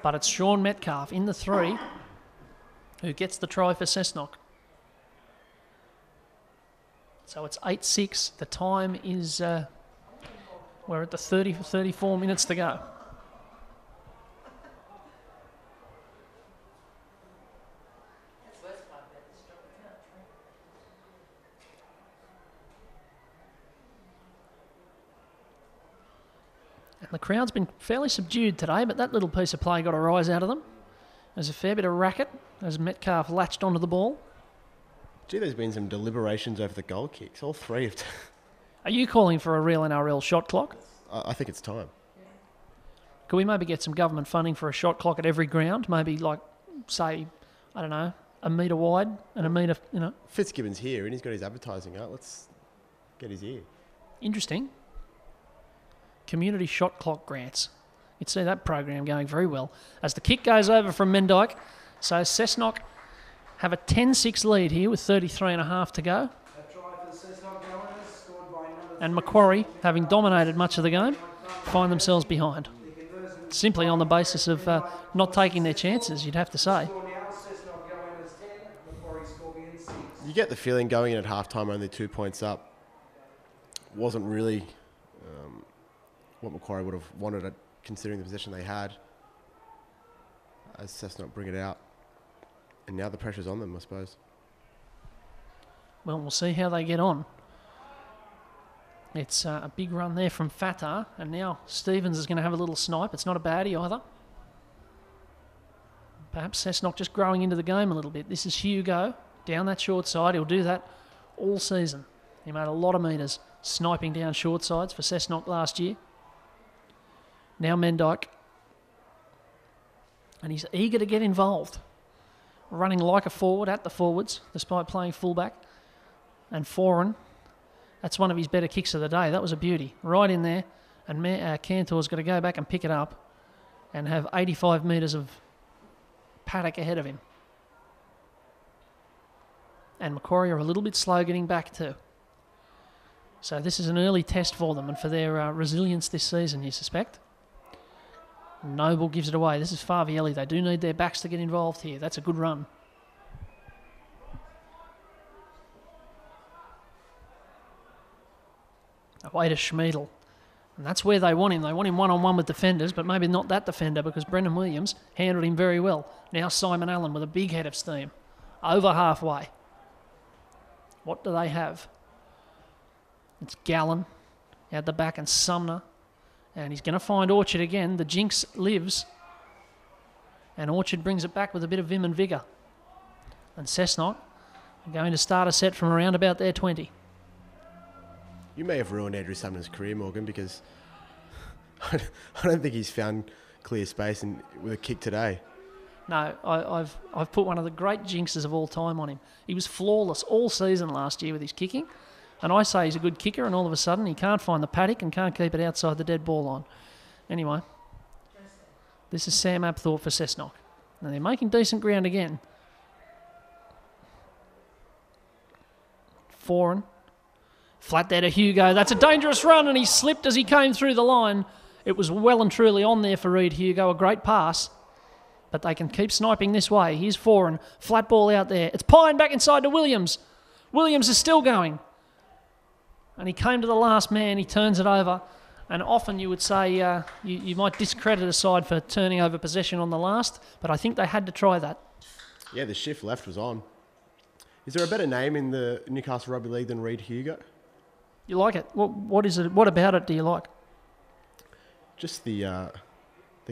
But it's Sean Metcalf in the 3 who gets the try for Cessnock. So it's 8-6. The time is, we're at the 34 minutes to go. And the crowd's been fairly subdued today, but that little piece of play got a rise out of them. There's a fair bit of racket as Metcalf latched onto the ball. Gee, there's been some deliberations over the goal kicks, all three of them. Are you calling for a real NRL shot clock? I think it's time. Could we maybe get some government funding for a shot clock at every ground? Maybe like, say, I don't know, a metre wide and a metre, you know. Fitzgibbon's here and he's got his advertising out. Let's get his ear. Interesting. Community shot clock grants. You'd see that program going very well. As the kick goes over from Mendyke, so Cessnock have a 10-6 lead here with 33.5 to go. And Macquarie, having dominated much of the game, find themselves behind. Simply on the basis of not taking their chances, you'd have to say. You get the feeling going in at halftime only 2 points up wasn't really what Macquarie would have wanted, considering the position they had, as Cessnock bring it out. And now the pressure's on them, I suppose. Well, we'll see how they get on. It's a big run there from Fatah, and now Stevens is going to have a little snipe. It's not a baddie either. Perhaps Cessnock just growing into the game a little bit. This is Hugo down that short side. He'll do that all season. He made a lot of metres sniping down short sides for Cessnock last year. Now Mendyke. And he's eager to get involved. Running like a forward at the forwards, despite playing fullback. And Foran, that's one of his better kicks of the day. That was a beauty. Right in there. And Cantor's got to go back and pick it up and have 85 metres of paddock ahead of him. And Macquarie are a little bit slow getting back too. So this is an early test for them and for their resilience this season, you suspect. Noble gives it away. This is Favielli. They do need their backs to get involved here. That's a good run. Away to Schmiedel. And that's where they want him. They want him one-on-one with defenders, but maybe not that defender because Brendan Williams handled him very well. Now Simon Allen with a big head of steam. Over halfway. What do they have? It's Gallen out the back and Sumner. And he's going to find Orchard again. The jinx lives. And Orchard brings it back with a bit of vim and vigour. And Cessnock are going to start a set from around about their 20. You may have ruined Andrew Sumner's career, Morgan, because I don't think he's found clear space with a kick today. No, I've put one of the great jinxes of all time on him. He was flawless all season last year with his kicking. And I say he's a good kicker, and all of a sudden he can't find the paddock and can't keep it outside the dead ball line. Anyway, this is Sam Apthorpe for Cessnock. And they're making decent ground again. Foran. Flat there to Hugo. That's a dangerous run, and he slipped as he came through the line. It was well and truly on there for Reid Hugo. A great pass. But they can keep sniping this way. Here's Foran. Flat ball out there. It's Pine back inside to Williams. Williams is still going. And he came to the last man. He turns it over. And often you would say you might discredit a side for turning over possession on the last, but I think they had to try that. Yeah, the shift left was on. Is there a better name in the Newcastle Rugby League than Reid Hugo? You like it? What is it? What about it do you like? Just the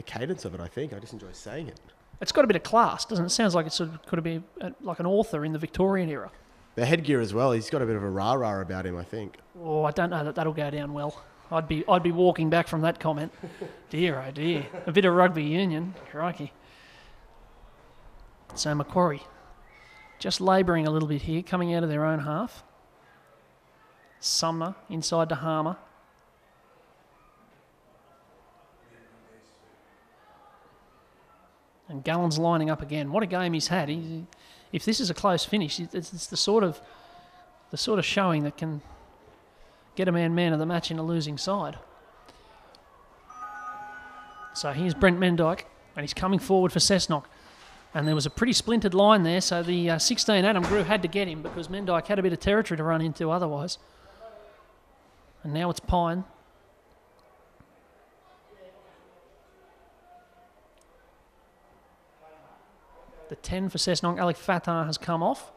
cadence of it, I think. I just enjoy saying it. It's got a bit of class, doesn't it? It sounds like it sort of could have been like an author in the Victorian era. The headgear as well. He's got a bit of a rah-rah about him, I think. Oh, I don't know that'll go down well. I'd be walking back from that comment. Dear, oh dear. A bit of rugby union. Crikey. So Macquarie just labouring a little bit here, coming out of their own half. Sumner inside to Harmer. And Gallen's lining up again. What a game he's had. If this is a close finish, it's the sort of showing that can get a man of the match in a losing side. So here's Brent Mendyke, and he's coming forward for Cessnock. And there was a pretty splintered line there, so the 16 Adam Grew had to get him because Mendyke had a bit of territory to run into otherwise. And now it's Pine. The 10 for Cessnock, Alec Fatah has come off.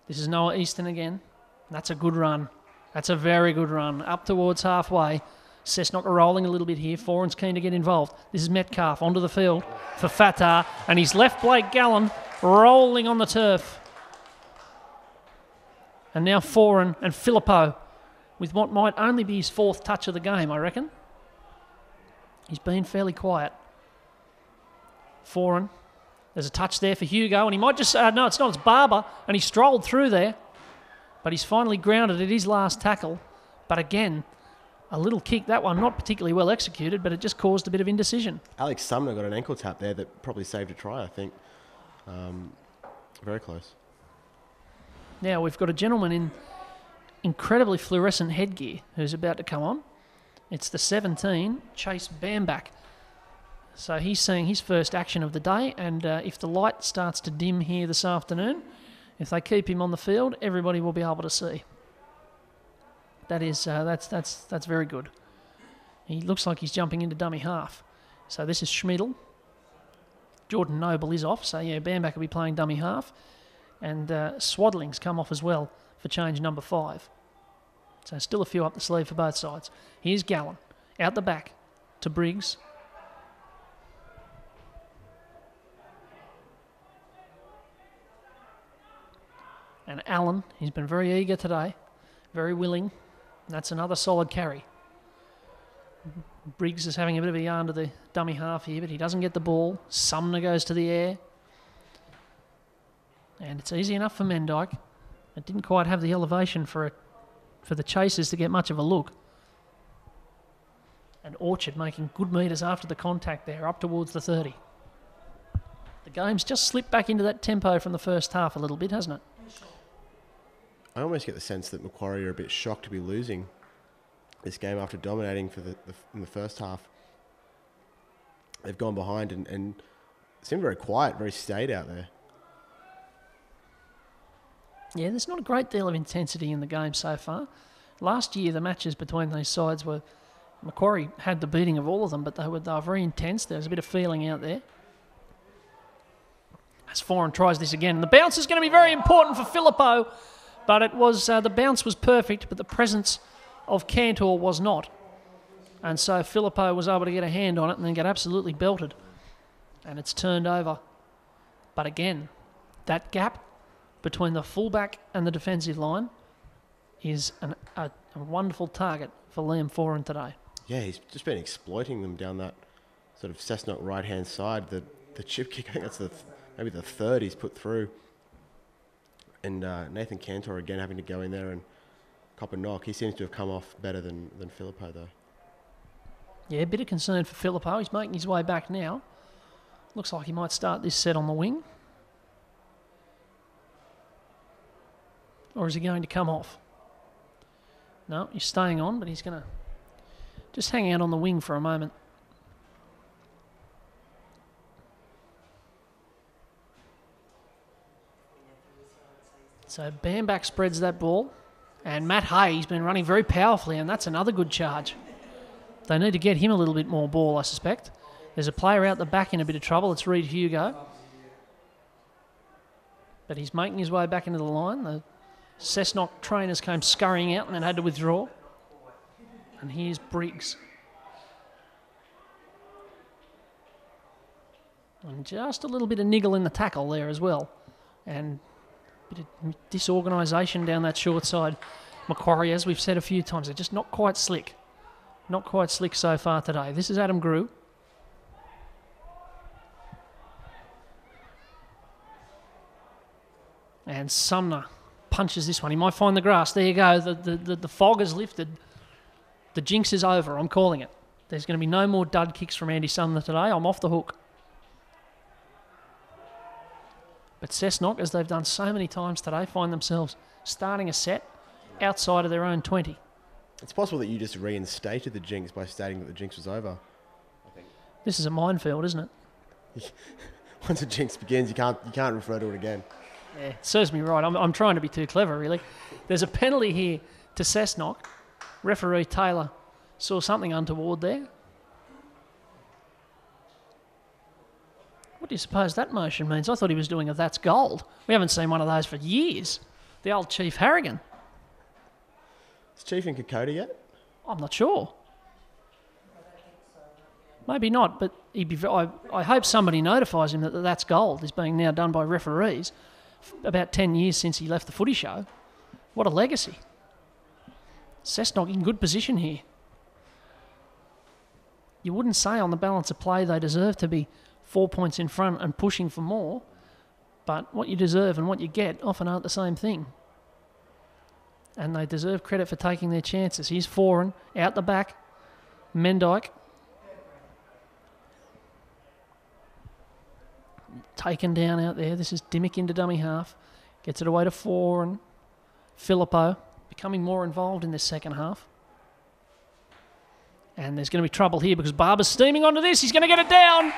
This is Noah Easton again. That's a good run. That's a very good run. Up towards halfway. Cessnock are rolling a little bit here. Foran's keen to get involved. This is Metcalf onto the field for Fatah. And he's left Blake Gallen rolling on the turf. And now Foran and Filippo with what might only be his fourth touch of the game, I reckon. He's been fairly quiet. Foran. There's a touch there for Hugo, and he might just... no, it's not. It's Barber, and he strolled through there. But he's finally grounded at his last tackle. But again, a little kick. That one not particularly well executed, but it just caused a bit of indecision. Alex Sumner got an ankle tap there that probably saved a try, I think. Very close. Now, we've got a gentleman in incredibly fluorescent headgear who's about to come on. It's the 17, Chase Bamback. So he's seeing his first action of the day, and if the light starts to dim here this afternoon, if they keep him on the field, everybody will be able to see. That is that's very good. He looks like he's jumping into dummy half. So this is Schmiedel. Jordan Noble is off, so yeah, Bamback will be playing dummy half, and Swaddling's come off as well for change number 5. So still a few up the sleeve for both sides. Here's Gallen, out the back to Briggs. And Allen, he's been very eager today, very willing. That's another solid carry. Briggs is having a bit of a yarn to the dummy half here, but he doesn't get the ball. Sumner goes to the air. And it's easy enough for Mendyke. It didn't quite have the elevation for the chasers to get much of a look. And Orchard making good metres after the contact there, up towards the 30. The game's just slipped back into that tempo from the first half a little bit, hasn't it? I almost get the sense that Macquarie are a bit shocked to be losing this game after dominating in the first half. They've gone behind and seemed very quiet, very staid out there. Yeah, there's not a great deal of intensity in the game so far. Last year, the matches between these sides were... Macquarie had the beating of all of them, but they were very intense. There was a bit of feeling out there. As Foran tries this again. And the bounce is going to be very important for Filippo, but it was the bounce was perfect, but the presence of Cantor was not. And so Filippo was able to get a hand on it and then get absolutely belted. And it's turned over. But again, that gap between the fullback and the defensive line is a wonderful target for Liam Foran today. Yeah, he's just been exploiting them down that sort of Cessnock right-hand side. The chip kick, I think that's maybe the third he's put through. And Nathan Cantor again having to go in there and cop a knock. He seems to have come off better than Filippo, though. Yeah, a bit of concern for Filippo. He's making his way back now. Looks like he might start this set on the wing. Or is he going to come off? No, he's staying on, but he's going to just hang out on the wing for a moment. So Bamback spreads that ball. And Matt Hay's been running very powerfully, and that's another good charge. They need to get him a little bit more ball, I suspect. There's a player out the back in a bit of trouble. It's Reid Hugo. But he's making his way back into the line. The Cessnock trainers came scurrying out and then had to withdraw. And here's Briggs. And just a little bit of niggle in the tackle there as well. And a bit of disorganisation down that short side. Macquarie, as we've said a few times, they're just not quite slick. Not quite slick so far today. This is Adam Grew. And Sumner punches this one. He might find the grass. There you go. The fog has lifted. The jinx is over. I'm calling it. There's going to be no more dud kicks from Andy Sumner today. I'm off the hook. But Cessnock, as they've done so many times today, find themselves starting a set outside of their own 20. It's possible that you just reinstated the jinx by stating that the jinx was over. This is a minefield, isn't it? Once a jinx begins, you can't refer to it again. Yeah, it serves me right. I'm trying to be too clever, really. There's a penalty here to Cessnock. Referee Taylor saw something untoward there. What do you suppose that motion means? I thought he was doing a that's gold. We haven't seen one of those for years. The old Chief Harrigan. Is Chief in Kokoda yet? I'm not sure. Maybe not, but I hope somebody notifies him that that's gold is being now done by referees. About 10 years since he left the footy show. What a legacy. Cessnock in good position here. You wouldn't say on the balance of play they deserve to be 4 points in front and pushing for more, but what you deserve and what you get often aren't the same thing. And they deserve credit for taking their chances. Here's Foran, out the back. Mendyke. Taken down out there. This is Dimmick into dummy half. Gets it away to Foran. Filippo becoming more involved in this second half. And there's going to be trouble here because Barber's steaming onto this. He's going to get it down.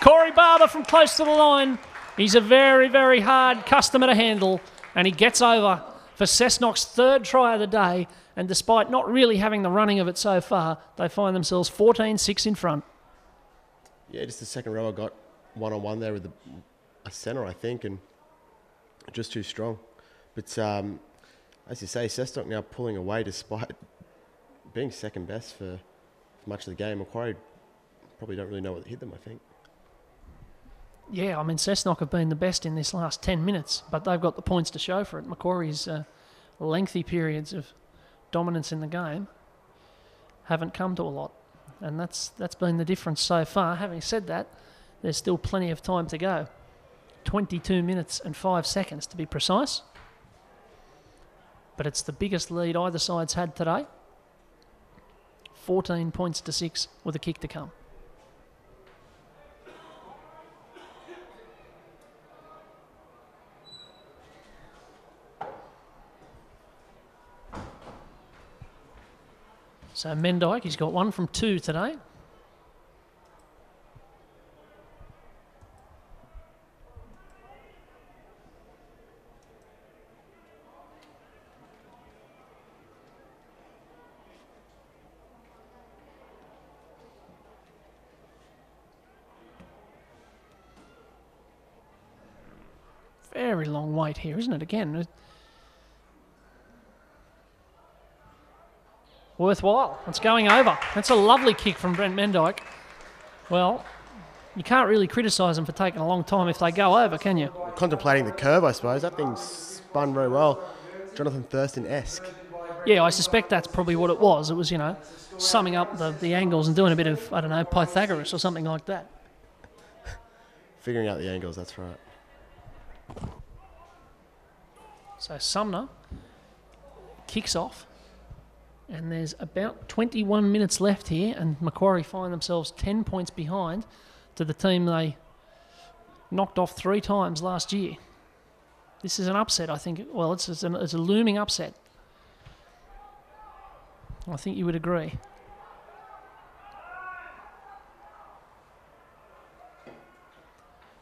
Corey Barber from close to the line. He's a very, very hard customer to handle. And he gets over for Cessnock's third try of the day. And despite not really having the running of it so far, they find themselves 14-6 in front. Yeah, just the second row I got one-on-one there with a centre, I think, and just too strong. But As you say, Cessnock now pulling away despite being second best for much of the game. Macquarie probably don't really know what hit them, I think. Yeah, I mean, Cessnock have been the best in this last 10 minutes, but they've got the points to show for it. Macquarie's lengthy periods of dominance in the game haven't come to a lot, and that's been the difference so far. Having said that, there's still plenty of time to go. 22 minutes and 5 seconds to be precise. But it's the biggest lead either side's had today. 14 points to 6 with a kick to come. So Mendyke, he's got 1 from 2 today. Very long wait here, isn't it? Again, worthwhile. It's going over. That's a lovely kick from Brent Mendyke. Well, you can't really criticise them for taking a long time if they go over, can you? Contemplating the curve, I suppose. That thing spun very well. Jonathan Thurston-esque. Yeah, I suspect that's probably what it was. It was, summing up the angles and doing a bit of, Pythagoras or something like that. Figuring out the angles, that's right. So Sumner kicks off, and there's about 21 minutes left here, and Macquarie find themselves 10 points behind to the team they knocked off 3 times last year. This is an upset, I think. Well, it's a looming upset. I think you would agree.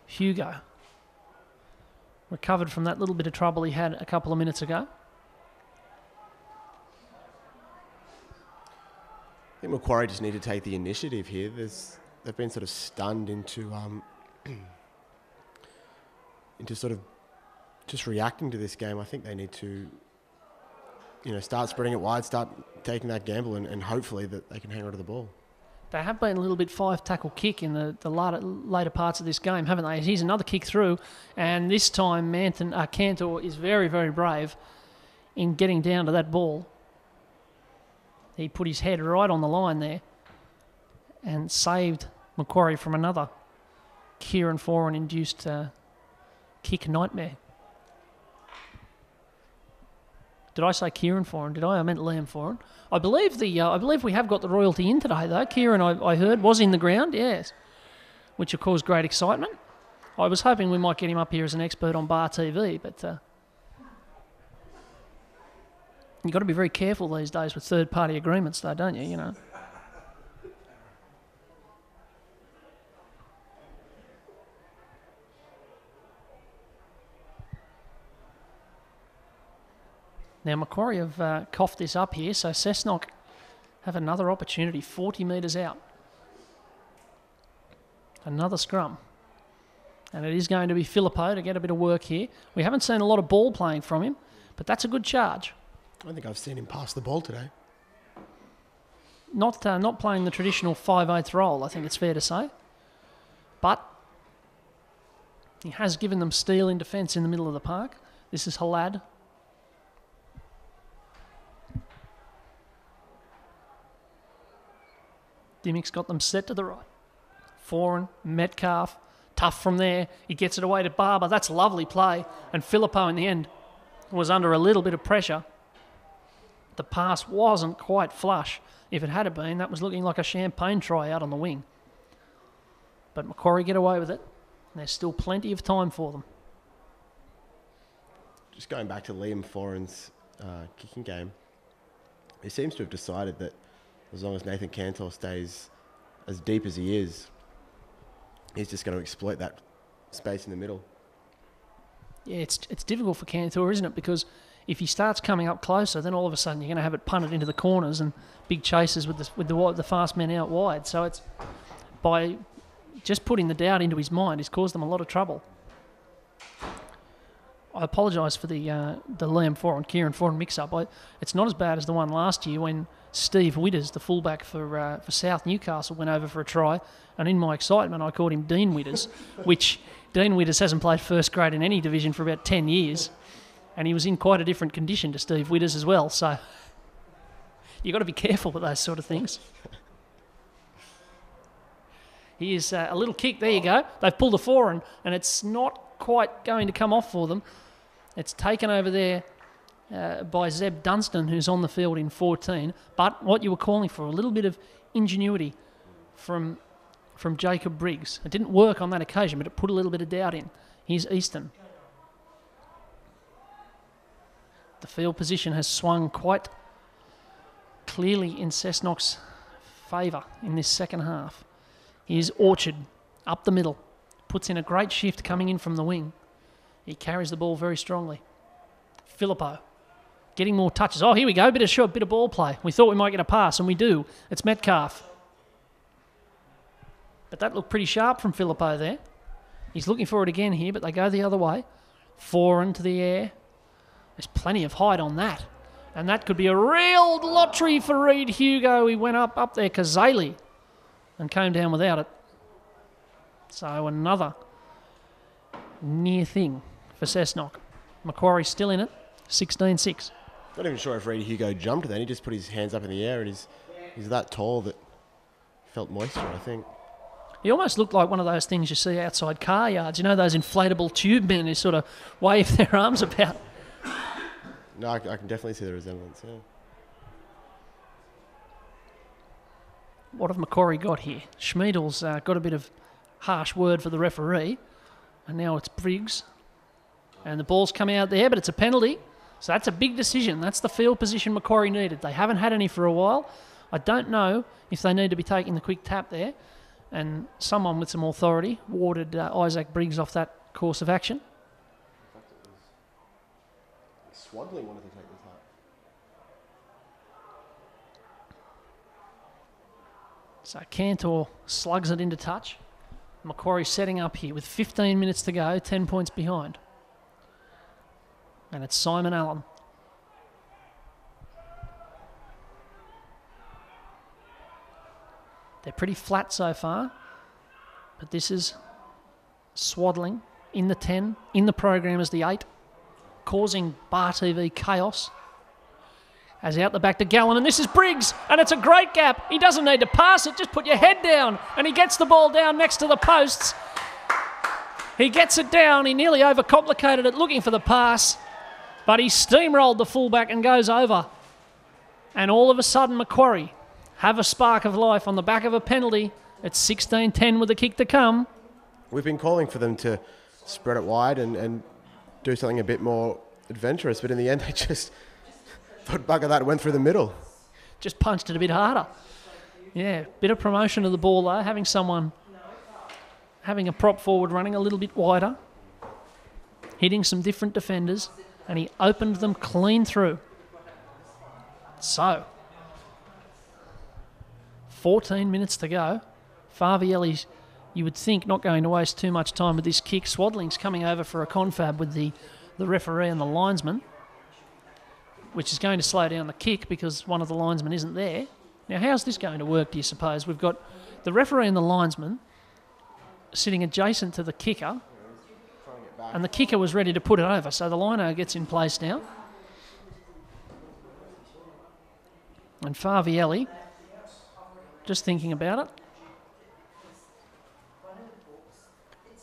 Hugo recovered from that little bit of trouble he had a couple of minutes ago. I think Macquarie just need to take the initiative here. They've been sort of stunned into sort of just reacting to this game. I think they need to, start spreading it wide, start taking that gamble, and hopefully that they can hang on to the ball. They have been a little bit 5-tackle kick in the later parts of this game, haven't they? Here's another kick through, and this time Cantor is very, very brave in getting down to that ball. He put his head right on the line there and saved Macquarie from another Kieran Foran-induced kick nightmare. Did I say Kieran Foran? Did I? I meant Liam Foran. I believe we have got the royalty in today, though. Kieran, I heard, was in the ground, yes, which will cause great excitement. I was hoping we might get him up here as an expert on Bar TV, but you've got to be very careful these days with third-party agreements, though, don't you? Now, Macquarie have coughed this up here, so Cessnock have another opportunity, 40 metres out. Another scrum. And it is going to be Filippo to get a bit of work here. We haven't seen a lot of ball playing from him, but that's a good charge. I think I've seen him pass the ball today. Not playing the traditional 5/8 role, I think it's fair to say. But he has given them steel in defence in the middle of the park. This is Halad. Dimmick's got them set to the right. Foran, Metcalf, tough from there. He gets it away to Barber. That's a lovely play. And Filippo in the end was under a little bit of pressure. The pass wasn't quite flush. If it had been, that was looking like a champagne try out on the wing. But Macquarie get away with it. And there's still plenty of time for them. Just going back to Liam Foran's kicking game, he seems to have decided that as long as Nathan Cantor stays as deep as he is, he's just going to exploit that space in the middle. Yeah, it's difficult for Cantor, isn't it? Because if he starts coming up closer, then all of a sudden you're going to have it punted into the corners and big chases with the fast men out wide. So it's by just putting the doubt into his mind, he's caused them a lot of trouble. I apologise for the Liam Foran, Kieran Foran mix-up. It's not as bad as the one last year when Steve Witters, the fullback for South Newcastle, went over for a try, and in my excitement I called him Dean Witters, which Dean Witters hasn't played first grade in any division for about 10 years, and he was in quite a different condition to Steve Witters as well, so you've got to be careful with those sort of things. Here's a little kick. There you go. They've pulled a Foran, and it's not quite going to come off for them. It's taken over there by Zeb Dunstan, who's on the field in 14. But what you were calling for, a little bit of ingenuity from Jacob Briggs. It didn't work on that occasion, but it put a little bit of doubt in. Here's Easton. The field position has swung quite clearly in Cessnock's favour in this second half. Here's Orchard, up the middle. Puts in a great shift coming in from the wing. He carries the ball very strongly. Filippo, getting more touches. Oh, here we go. Bit of ball play. We thought we might get a pass, and we do. It's Metcalf. But that looked pretty sharp from Filippo there. He's looking for it again here, but they go the other way. Foran to the air. There's plenty of height on that. And that could be a real lottery for Reid Hugo. He went up there, Kazali, and came down without it. So another near thing for Cessnock. Macquarie still in it, 16-6. Not even sure if Reid Hugo jumped then. He just put his hands up in the air, and he's that tall that felt moisture, I think. He almost looked like one of those things you see outside car yards. You know, those inflatable tube men who sort of wave their arms about. No, I can definitely see the resemblance, yeah. What have Macquarie got here? Schmiedel's got a bit of harsh word for the referee, and now it's Briggs. And the ball's come out there, but it's a penalty. So that's a big decision. That's the field position Macquarie needed. They haven't had any for a while. I don't know if they need to be taking the quick tap there. And someone with some authority warded Isaac Briggs off that course of action. In fact, it was Swaddling wanted to take the tap. So Cantor slugs it into touch. Macquarie setting up here with 15 minutes to go, 10 points behind. And it's Simon Allen. They're pretty flat so far, but this is Swaddling in the 10, in the program as the 8, causing Bar TV chaos. As out the back to Gallen, and this is Briggs, and it's a great gap. He doesn't need to pass it, just put your head down, and he gets the ball down next to the posts. He gets it down, he nearly overcomplicated it looking for the pass, but he steamrolled the fullback and goes over. And all of a sudden Macquarie have a spark of life on the back of a penalty. It's 16-10 with a kick to come. We've been calling for them to spread it wide and do something a bit more adventurous, but in the end they just thought, bugger that, went through the middle. Just punched it a bit harder. Yeah, bit of promotion of the ball though, having a prop forward running a little bit wider, hitting some different defenders, and he opened them clean through. So, 14 minutes to go. Favielli's, you would think, not going to waste too much time with this kick. Swaddling's coming over for a confab with the referee and the linesman, which is going to slow down the kick because one of the linesmen isn't there. Now, how's this going to work, do you suppose? We've got the referee and the linesman sitting adjacent to the kicker, and the kicker was ready to put it over, so the lino gets in place now. And Favielli, just thinking about it.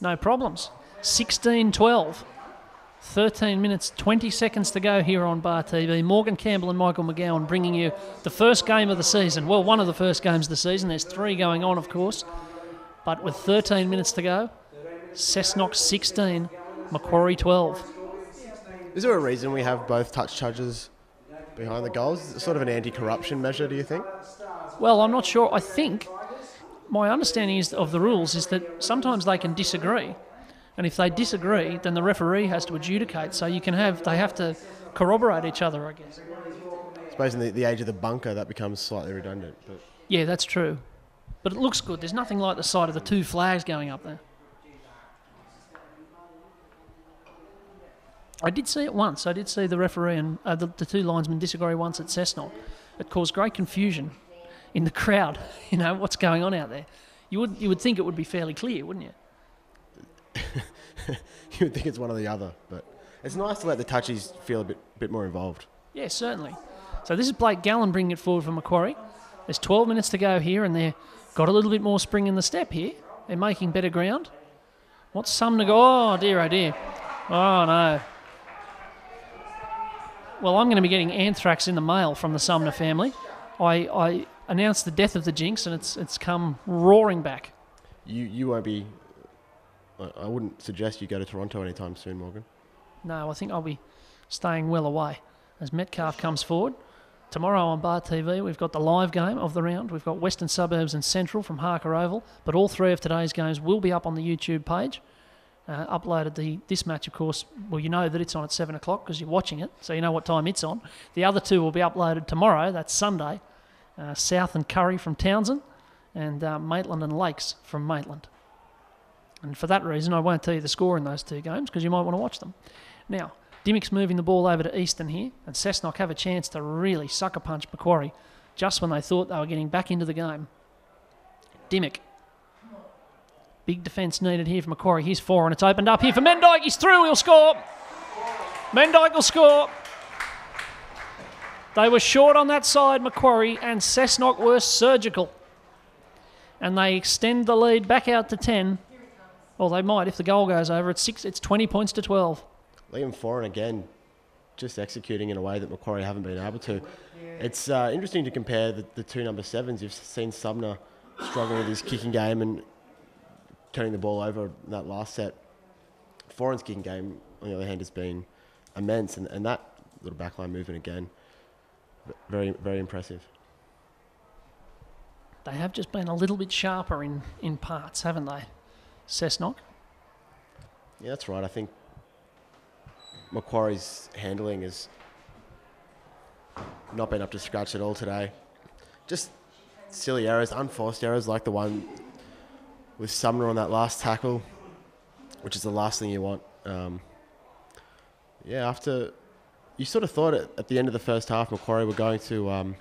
No problems. 16-12. 13 minutes, 20 seconds to go here on Bar TV. Morgan Campbell and Michael McGowan bringing you the first game of the season. Well, one of the first games of the season. There's 3 going on, of course. But with 13 minutes to go, Cessnock 16, Macquarie 12. Is there a reason we have both touch charges behind the goals? Is it sort of an anti-corruption measure, do you think? Well, I'm not sure. I think my understanding of the rules is that sometimes they can disagree. And if they disagree, then the referee has to adjudicate. So they have to corroborate each other, I guess. I suppose in the age of the bunker, that becomes slightly redundant. But yeah, that's true. But it looks good. There's nothing like the sight of the 2 flags going up there. I did see it once. I did see the referee and the two linesmen disagree once at Cessnock. It caused great confusion in the crowd. You know, what's going on out there? You would think it would be fairly clear, wouldn't you? You would think it's one or the other, but it's nice to let the touchies feel a bit more involved. Yeah, certainly. So this is Blake Gallen bringing it forward for Macquarie. There's 12 minutes to go here, and they've got a little bit more spring in the step here. They're making better ground. What's Sumner go? Oh, dear, oh, dear. Oh, no. Well, I'm going to be getting anthrax in the mail from the Sumner family. I announced the death of the Jinx, and it's come roaring back. You won't be... I wouldn't suggest you go to Toronto anytime soon, Morgan. No, I think I'll be staying well away as Metcalf comes forward. Tomorrow on Bar TV, we've got the live game of the round. We've got Western Suburbs and Central from Harker Oval, but all three of today's games will be up on the YouTube page. Uploaded this match, of course. Well, you know that it's on at 7 o'clock because you're watching it, so you know what time it's on. The other two will be uploaded tomorrow. That's Sunday. South and Curry from Townsend, and Maitland and Lakes from Maitland. And for that reason, I won't tell you the score in those two games because you might want to watch them. Now, Dimmick's moving the ball over to Easton here, and Cessnock have a chance to really sucker punch Macquarie just when they thought they were getting back into the game. Dimmick. Big defence needed here for Macquarie. Here's 4, and it's opened up here for Mendyke. He's through. He'll score. Mendyke will score. They were short on that side, Macquarie, and Cessnock were surgical. And they extend the lead back out to 10. Well, they might if the goal goes over. It's 20 points to 12. Liam Foran again, just executing in a way that Macquarie haven't been able to. It's interesting to compare the two number 7s. You've seen Sumner struggling with his kicking game and turning the ball over in that last set. Foran's kicking game, on the other hand, has been immense, and that little backline movement again, very, very impressive. They have just been a little bit sharper in parts, haven't they, Cessnock? Yeah, that's right. I think Macquarie's handling has not been up to scratch at all today. Just silly errors, unforced errors like the one with Sumner on that last tackle, which is the last thing you want. After you sort of thought at the end of the first half, Macquarie were going to,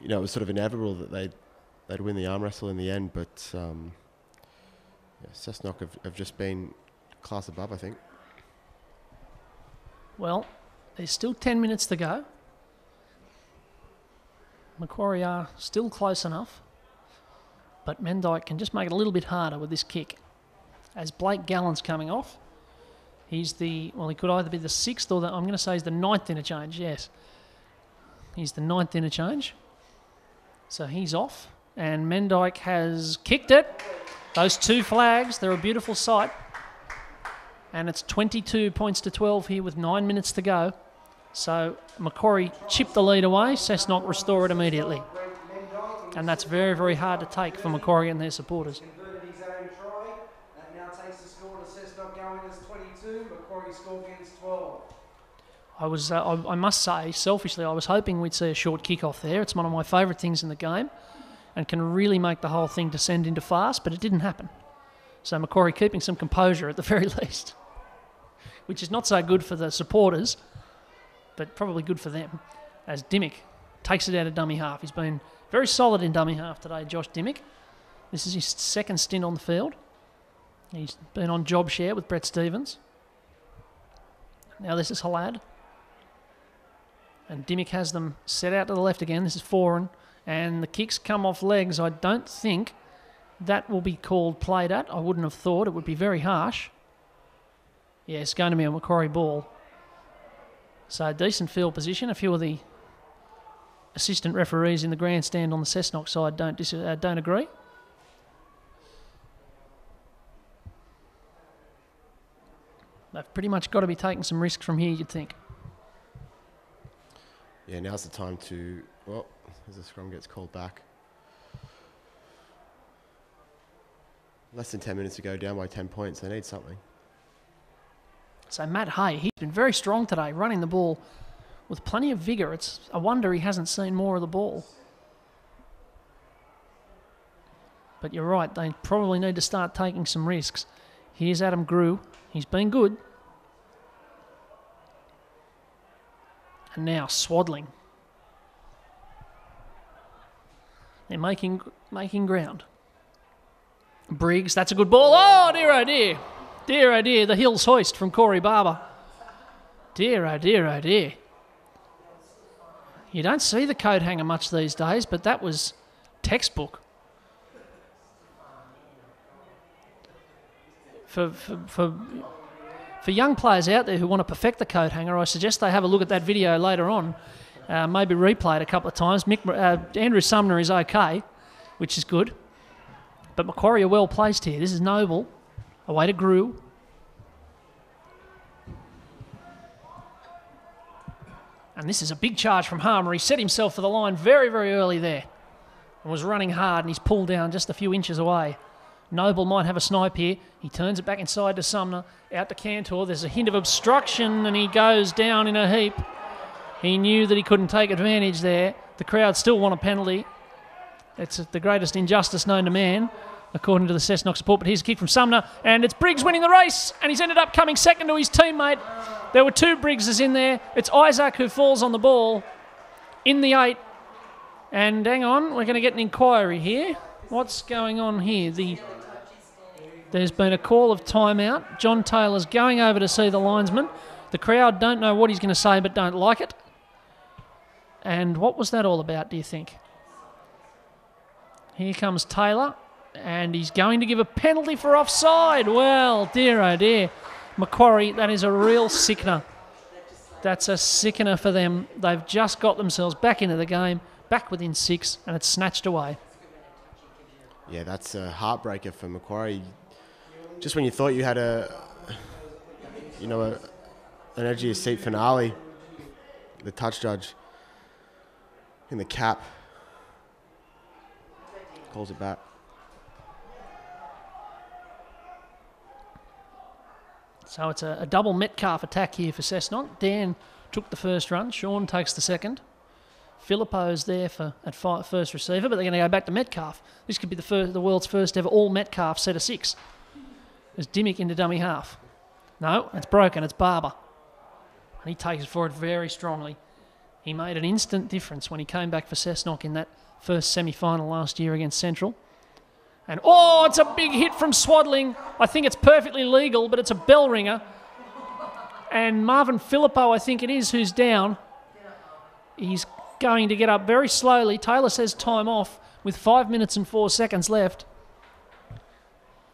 it was sort of inevitable that they'd win the arm wrestle in the end, but Cessnock have just been class above, I think. Well, there's still 10 minutes to go. Macquarie are still close enough, but Mendyke can just make it a little bit harder with this kick. As Blake Gallen's coming off, he could either be the 6th or I'm going to say he's the 9th interchange, yes. He's the 9th interchange. So he's off, and Mendyke has kicked it. Those two flags, they're a beautiful sight. And it's 22 points to 12 here with 9 minutes to go. So Macquarie chip the lead away, Cessnock restore it immediately. And that's very, very hard to take for Macquarie and their supporters. Converted his own try. That now takes the score to Cessnock going as 22, Macquarie Scorpions 12. I must say, selfishly, I was hoping we'd see a short kick-off there. It's one of my favourite things in the game and can really make the whole thing descend into fast, but it didn't happen. So Macquarie keeping some composure at the very least, which is not so good for the supporters, but probably good for them, as Dimmick takes it out of dummy half. He's been very solid in dummy half today, Josh Dimmick. This is his second stint on the field. He's been on job share with Brett Stevens. Now this is Halad. And Dimmick has them set out to the left again. This is Foran. And the kicks come off legs. I don't think that will be called played at. I wouldn't have thought. It would be very harsh. Yeah, it's going to be a Macquarie ball. So decent field position. A few of the assistant referees in the grandstand on the Cessnock side don't agree. They've pretty much got to be taking some risks from here, you'd think. Yeah, now's the time to... Well, as the scrum gets called back. Less than 10 minutes to go, down by 10 points. They need something. So Matt Hay, he's been very strong today, running the ball with plenty of vigour. It's a wonder he hasn't seen more of the ball. But you're right, they probably need to start taking some risks. Here's Adam Grew. He's been good. And now Swaddling. They're making ground. Briggs, that's a good ball. Oh, dear, oh, dear. Dear, oh, dear. The Hills hoist from Corey Barber. Dear, oh, dear, oh, dear. You don't see the coat hanger much these days, but that was textbook. For young players out there who want to perfect the coat hanger, I suggest they have a look at that video later on. Maybe replay it a couple of times. Andrew Sumner is okay, which is good. But Macquarie are well placed here. This is Noble. Away to Grew. And this is a big charge from Harmer. He set himself for the line very, very early there and was running hard, and he's pulled down just a few inches away. Noble might have a snipe here. He turns it back inside to Sumner. Out to Cantor. There's a hint of obstruction, and he goes down in a heap. He knew that he couldn't take advantage there. The crowd still want a penalty. It's the greatest injustice known to man, according to the Cessnock support. But here's a kick from Sumner, and it's Briggs winning the race, and he's ended up coming second to his teammate. There were two Briggses in there. It's Isaac who falls on the ball in the 8. And hang on, we're going to get an inquiry here. What's going on here? There's been a call of timeout. John Taylor's going over to see the linesman. The crowd don't know what he's going to say, but don't like it. And what was that all about, do you think? Here comes Taylor, and he's going to give a penalty for offside. Well, dear, oh dear. Macquarie, that is a real sickener. That's a sickener for them. They've just got themselves back into the game, back within 6, and it's snatched away. Yeah, that's a heartbreaker for Macquarie. Just when you thought you had an edge of your seat finale, the touch judge in the cap calls it back. So it's a double Metcalf attack here for Cessnock. Dan took the first run. Sean takes the second. Filippo's there at first receiver, but they're going to go back to Metcalf. This could be the world's first ever all Metcalf set of 6. There's Dimmick into dummy half. No, it's broken. It's Barber. And he takes it forward very strongly. He made an instant difference when he came back for Cessnock in that first semi-final last year against Central. And, oh, it's a big hit from Swaddling. I think it's perfectly legal, but it's a bell ringer. And Marvin Filippo, I think it is, who's down. He's going to get up very slowly. Taylor says time off with 5 minutes and 4 seconds left.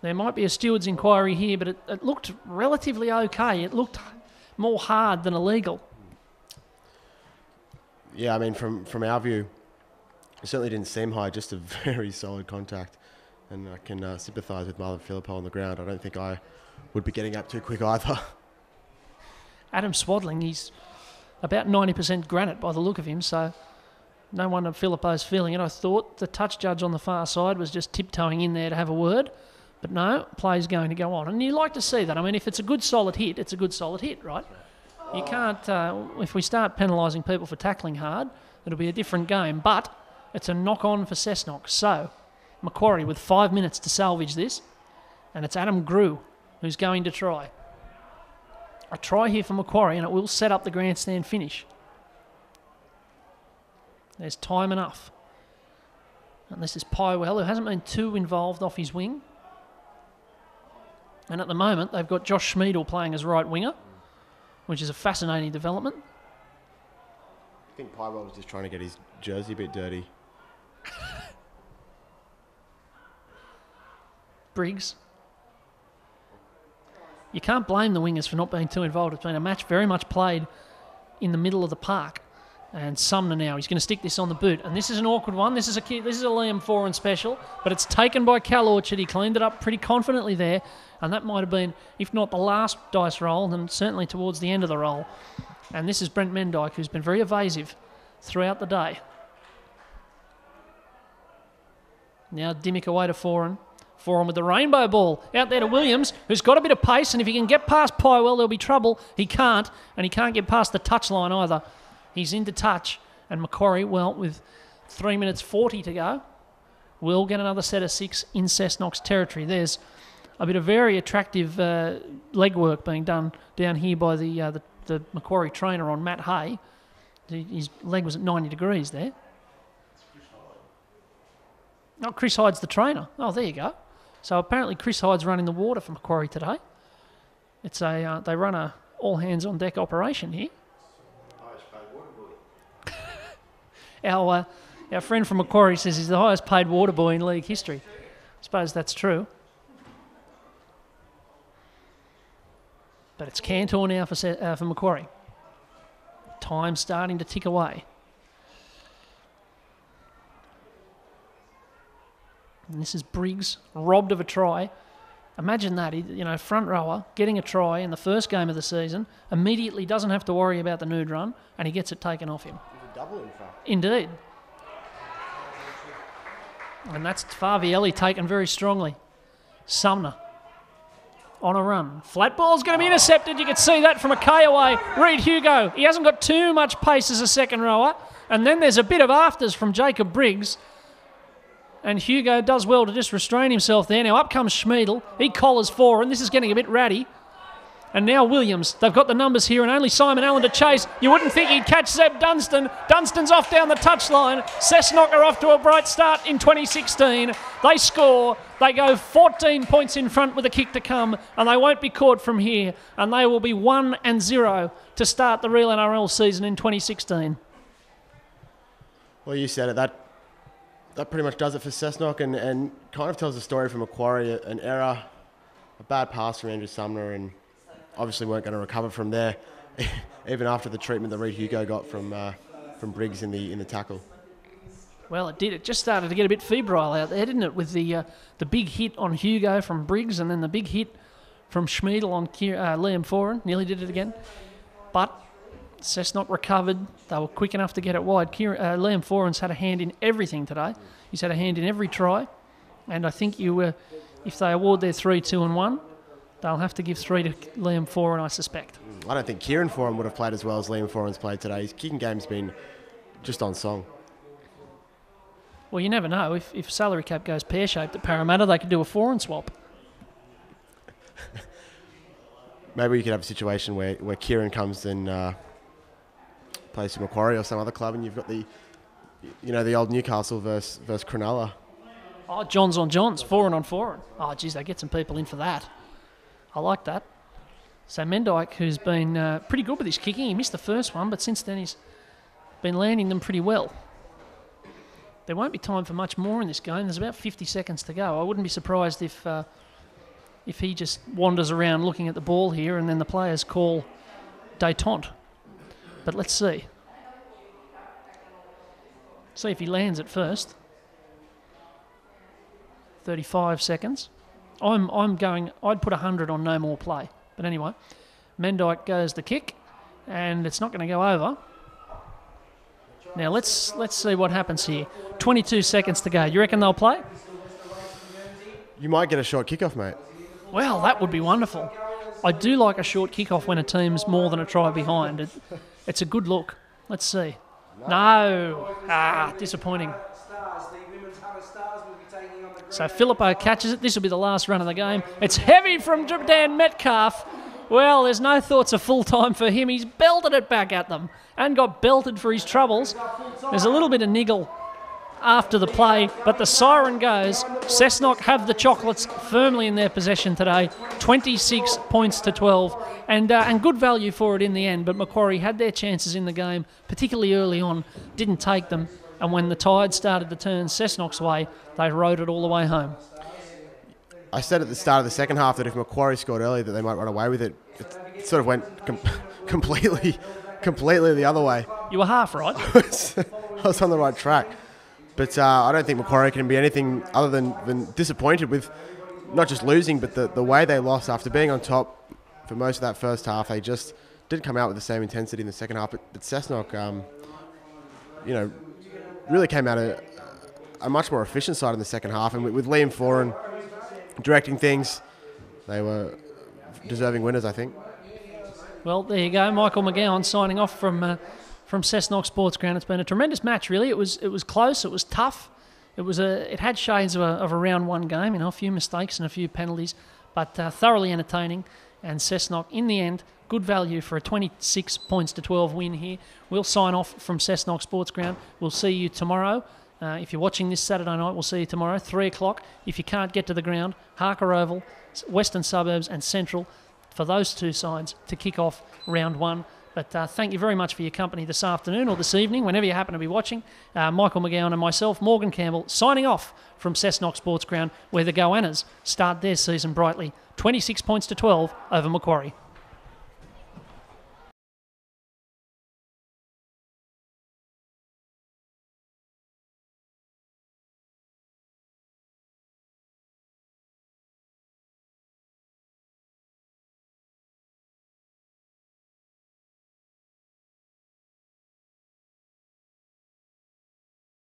There might be a steward's inquiry here, but it looked relatively okay. It looked more hard than illegal. Yeah, I mean, from our view, it certainly didn't seem high, just a very solid contact. And I can sympathise with Marvin Filippo on the ground. I don't think I would be getting up too quick either. Adam Swaddling, he's about 90% granite by the look of him, so no wonder Filippo's feeling it. I thought the touch judge on the far side was just tiptoeing in there to have a word, but no, play's going to go on. And you like to see that. I mean, if it's a good solid hit, it's a good solid hit, right? You can't, if we start penalising people for tackling hard, it'll be a different game, but it's a knock-on for Cessnock. So Macquarie with 5 minutes to salvage this, and it's Adam Grew who's going to try. A try here for Macquarie, and it will set up the grandstand finish. There's time enough. And this is Pywell, who hasn't been too involved off his wing. And at the moment, they've got Josh Schmiedel playing as right winger, which is a fascinating development. I think Pywell was just trying to get his jersey a bit dirty. Briggs. You can't blame the wingers for not being too involved. It's been a match very much played in the middle of the park. And Sumner now, he's going to stick this on the boot. And this is an awkward one. This is a Liam Foran special, but it's taken by Cal Orchard. He cleaned it up pretty confidently there. And that might have been, if not the last dice roll, then certainly towards the end of the roll. And this is Brent Mendyke, who's been very evasive throughout the day. Now Dimmick away to Foran. Foran with the rainbow ball out there to Williams, who's got a bit of pace, and if he can get past Pywell, there'll be trouble. He can't, and he can't get past the touchline either. He's into touch, and Macquarie, well, with 3 minutes 40 to go, will get another set of 6 in Cessnock's territory. There's a bit of very attractive legwork being done down here by the Macquarie trainer on Matt Hay, His leg was at 90 degrees there. Oh, Chris Hyde's the trainer. Oh, there you go. So apparently Chris Hyde's running the water for Macquarie today. It's a they run a all hands on deck operation here. Our friend from Macquarie says he's the highest paid water boy in league history. I suppose that's true. But it's Cantor now for Macquarie. Time starting to tick away. And this is Briggs, robbed of a try. Imagine that, front rower, getting a try in the first game of the season, immediately doesn't have to worry about the nude run, and he gets it taken off him. A double, in fact. Indeed. And that's Favielli taken very strongly. Sumner on a run. Flat ball's going to be intercepted. You can see that from a K away. Reid Hugo. He hasn't got too much pace as a second rower. And then there's a bit of afters from Jacob Briggs. And Hugo does well to just restrain himself there. Now up comes Schmiedel. He collars four, and this is getting a bit ratty. And now Williams. They've got the numbers here, and only Simon Allen to chase. You wouldn't think he'd catch Zeb Dunstan. Dunstan's off down the touchline. Cessnock are off to a bright start in 2016. They score. They go 14 points in front with a kick to come, and they won't be caught from here. And they will be 1-0 to start the real NRL season in 2016. Well, you said it. That pretty much does it for Cessnock, and kind of tells the story from Macquarie. An error, a bad pass from Andrew Sumner, and obviously weren't going to recover from there, even after the treatment that Reid Hugo got from Briggs in the tackle. Well, it did. It just started to get a bit febrile out there, didn't it? With the big hit on Hugo from Briggs, and then the big hit from Schmiedel on Liam Foran. Nearly did it again, but Cessnock recovered. They were quick enough to get it wide. Liam Foran's had a hand in everything today. He's had a hand in every try, and I think if they award their 3, 2 and 1. They'll have to give 3 to Liam Foran, I suspect. I don't think Kieran Foran would have played as well as Liam Foran's played today. His kicking game's been just on song. Well, you never know. If salary cap goes pear-shaped at Parramatta, they could do a Foran swap. Maybe you could have a situation where Kieran comes and plays for Macquarie or some other club, and you've got the old Newcastle versus Cronulla. Oh, Johns on Johns, Foran on Foran. Oh, geez, they get some people in for that. I like that. So Mendyke, who's been pretty good with his kicking, he missed the first one, but since then he's been landing them pretty well. There won't be time for much more in this game. There's about 50 seconds to go. I wouldn't be surprised if he just wanders around looking at the ball here and then the players call détente. But let's see. See if he lands it first. 35 seconds. I'd put 100 on no more play. But anyway, Mendyke goes the kick, and it's not going to go over. Now let's see what happens here. 22 seconds to go. You reckon they'll play? You might get a short kickoff, mate. Well, that would be wonderful. I do like a short kickoff when a team's more than a try behind. It's a good look. Let's see. No. Disappointing. So Filippo catches it. This will be the last run of the game. It's heavy from Dan Metcalf. Well, there's no thoughts of full time for him. He's belted it back at them and got belted for his troubles. There's a little bit of niggle after the play, but the siren goes. Cessnock have the chocolates firmly in their possession today. 26 points to 12, and good value for it in the end. But Macquarie had their chances in the game, particularly early on, didn't take them. And when the tide started to turn Cessnock's way, they rode it all the way home. I said at the start of the second half that if Macquarie scored early that they might run away with it. It sort of went completely the other way. You were half right. I was on the right track. But I don't think Macquarie can be anything other than disappointed with not just losing, but the way they lost after being on top for most of that first half. They just didn't come out with the same intensity in the second half. But Cessnock, really came out a much more efficient side in the second half. And with Liam Foran directing things, they were deserving winners, I think. Well, there you go. Michael McGowan signing off from Cessnock Sports Ground. It's been a tremendous match, really. It was close. It was tough. It had shades of a round one game, a few mistakes and a few penalties, but thoroughly entertaining. And Cessnock, in the end, good value for a 26 points to 12 win here. We'll sign off from Cessnock Sports Ground. We'll see you tomorrow. If you're watching this Saturday night, we'll see you tomorrow, 3 o'clock. If you can't get to the ground, Harker Oval, Western Suburbs and Central for those two sides to kick off round 1. But thank you very much for your company this afternoon or this evening, whenever you happen to be watching. Michael McGowan and myself, Morgan Campbell, signing off from Cessnock Sports Ground, where the Goannas start their season brightly, 26 points to 12 over Macquarie.